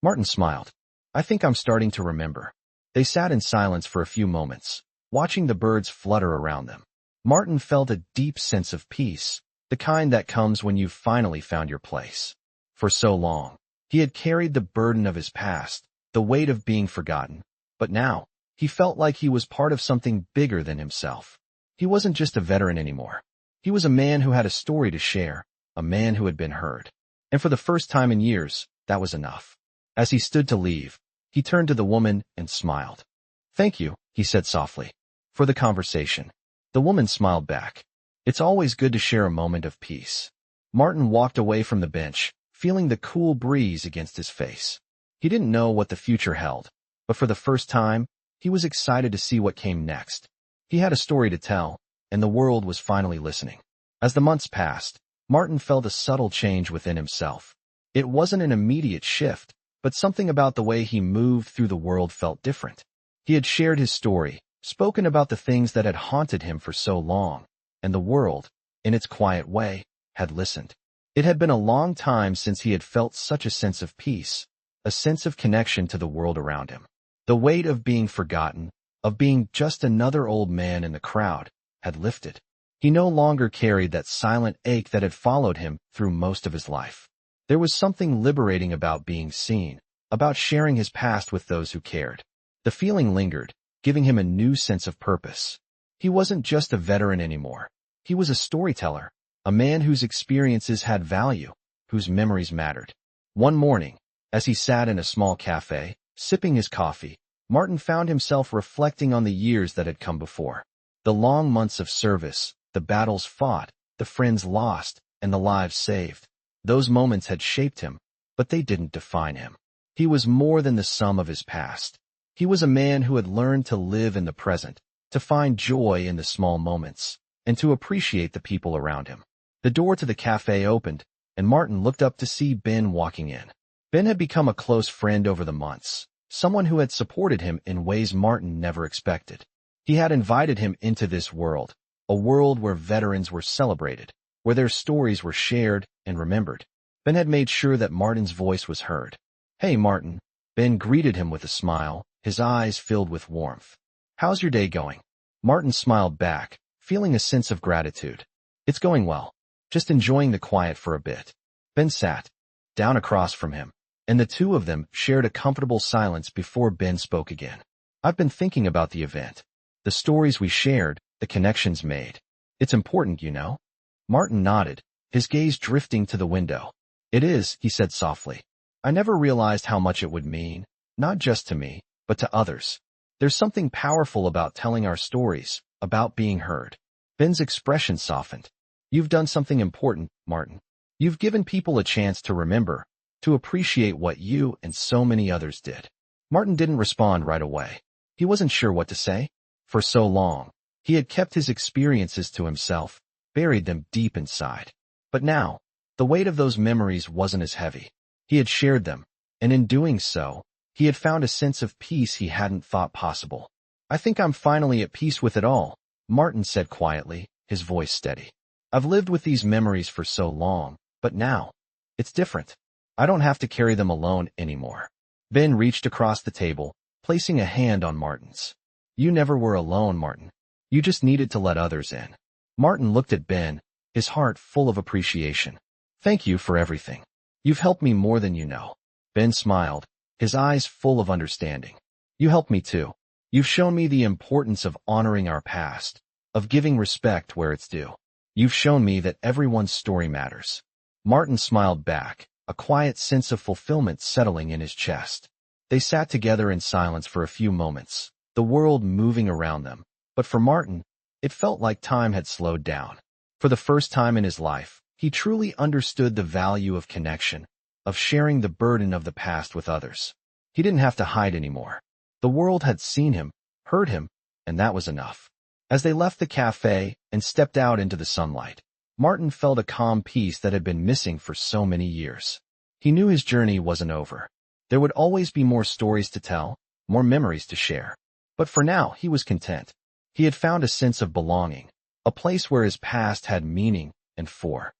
Martin smiled. "I think I'm starting to remember." They sat in silence for a few moments, watching the birds flutter around them. Martin felt a deep sense of peace, the kind that comes when you've finally found your place. For so long, he had carried the burden of his past, the weight of being forgotten, but now, he felt like he was part of something bigger than himself. He wasn't just a veteran anymore. He was a man who had a story to share, a man who had been heard. And for the first time in years, that was enough. As he stood to leave, he turned to the woman and smiled. "Thank you," he said softly, "for the conversation." The woman smiled back. "It's always good to share a moment of peace." Martin walked away from the bench, feeling the cool breeze against his face. He didn't know what the future held, but for the first time, he was excited to see what came next. He had a story to tell, and the world was finally listening. As the months passed, Martin felt a subtle change within himself. It wasn't an immediate shift, but something about the way he moved through the world felt different. He had shared his story, spoken about the things that had haunted him for so long, and the world, in its quiet way, had listened. It had been a long time since he had felt such a sense of peace, a sense of connection to the world around him. The weight of being forgotten, of being just another old man in the crowd, had lifted. He no longer carried that silent ache that had followed him through most of his life. There was something liberating about being seen, about sharing his past with those who cared. The feeling lingered, giving him a new sense of purpose. He wasn't just a veteran anymore. He was a storyteller, a man whose experiences had value, whose memories mattered. One morning, as he sat in a small cafe, sipping his coffee, Martin found himself reflecting on the years that had come before. The long months of service, the battles fought, the friends lost, and the lives saved. Those moments had shaped him, but they didn't define him. He was more than the sum of his past. He was a man who had learned to live in the present, to find joy in the small moments, and to appreciate the people around him. The door to the cafe opened, and Martin looked up to see Ben walking in. Ben had become a close friend over the months, someone who had supported him in ways Martin never expected. He had invited him into this world, a world where veterans were celebrated, where their stories were shared and remembered. Ben had made sure that Martin's voice was heard. "Hey, Martin." Ben greeted him with a smile, his eyes filled with warmth. "How's your day going?" Martin smiled back, feeling a sense of gratitude. "It's going well. Just enjoying the quiet for a bit." Ben sat down across from him, and the two of them shared a comfortable silence before Ben spoke again. "I've been thinking about the event, the stories we shared, the connections made. It's important, you know." Martin nodded, his gaze drifting to the window. "It is," he said softly. "I never realized how much it would mean, not just to me, but to others. There's something powerful about telling our stories, about being heard." Ben's expression softened. "You've done something important, Martin. You've given people a chance to remember, to appreciate what you and so many others did." Martin didn't respond right away. He wasn't sure what to say. For so long, he had kept his experiences to himself, buried them deep inside. But now, the weight of those memories wasn't as heavy. He had shared them, and in doing so, he had found a sense of peace he hadn't thought possible. "I think I'm finally at peace with it all," Martin said quietly, his voice steady. "I've lived with these memories for so long, but now, it's different. I don't have to carry them alone anymore." Ben reached across the table, placing a hand on Martin's. "You never were alone, Martin. You just needed to let others in." Martin looked at Ben, his heart full of appreciation. "Thank you for everything. You've helped me more than you know." Ben smiled, his eyes full of understanding. "You helped me too. You've shown me the importance of honoring our past, of giving respect where it's due. You've shown me that everyone's story matters." Martin smiled back, a quiet sense of fulfillment settling in his chest. They sat together in silence for a few moments, the world moving around them. But for Martin, it felt like time had slowed down. For the first time in his life, he He truly understood the value of connection, of sharing the burden of the past with others. He didn't have to hide anymore. The world had seen him, heard him, and that was enough. As they left the cafe and stepped out into the sunlight, Martin felt a calm peace that had been missing for so many years. He knew his journey wasn't over. There would always be more stories to tell, more memories to share. But for now, he was content. He had found a sense of belonging, a place where his past had meaning, and for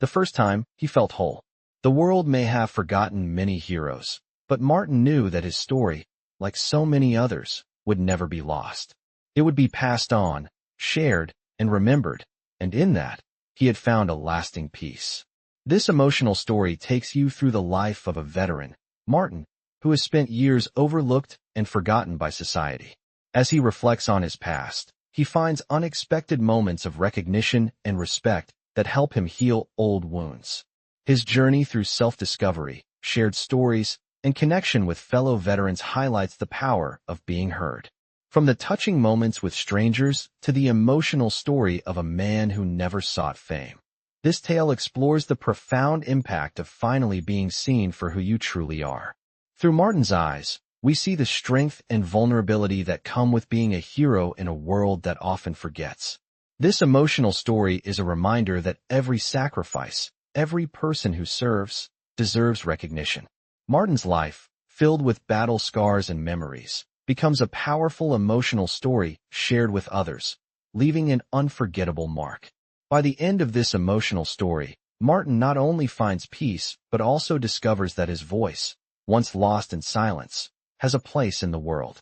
the first time, he felt whole. The world may have forgotten many heroes, but Martin knew that his story, like so many others, would never be lost. It would be passed on, shared, and remembered, and in that, he had found a lasting peace. This emotional story takes you through the life of a veteran, Martin, who has spent years overlooked and forgotten by society. As he reflects on his past, he finds unexpected moments of recognition and respect that help him heal old wounds. His journey through self-discovery, shared stories, and connection with fellow veterans highlights the power of being heard. From the touching moments with strangers to the emotional story of a man who never sought fame. This tale explores the profound impact of finally being seen for who you truly are. Through Martin's eyes, we see the strength and vulnerability that come with being a hero in a world that often forgets. This emotional story is a reminder that every sacrifice, every person who serves, deserves recognition. Martin's life, filled with battle scars and memories, becomes a powerful emotional story shared with others, leaving an unforgettable mark. By the end of this emotional story, Martin not only finds peace but also discovers that his voice, once lost in silence, has a place in the world.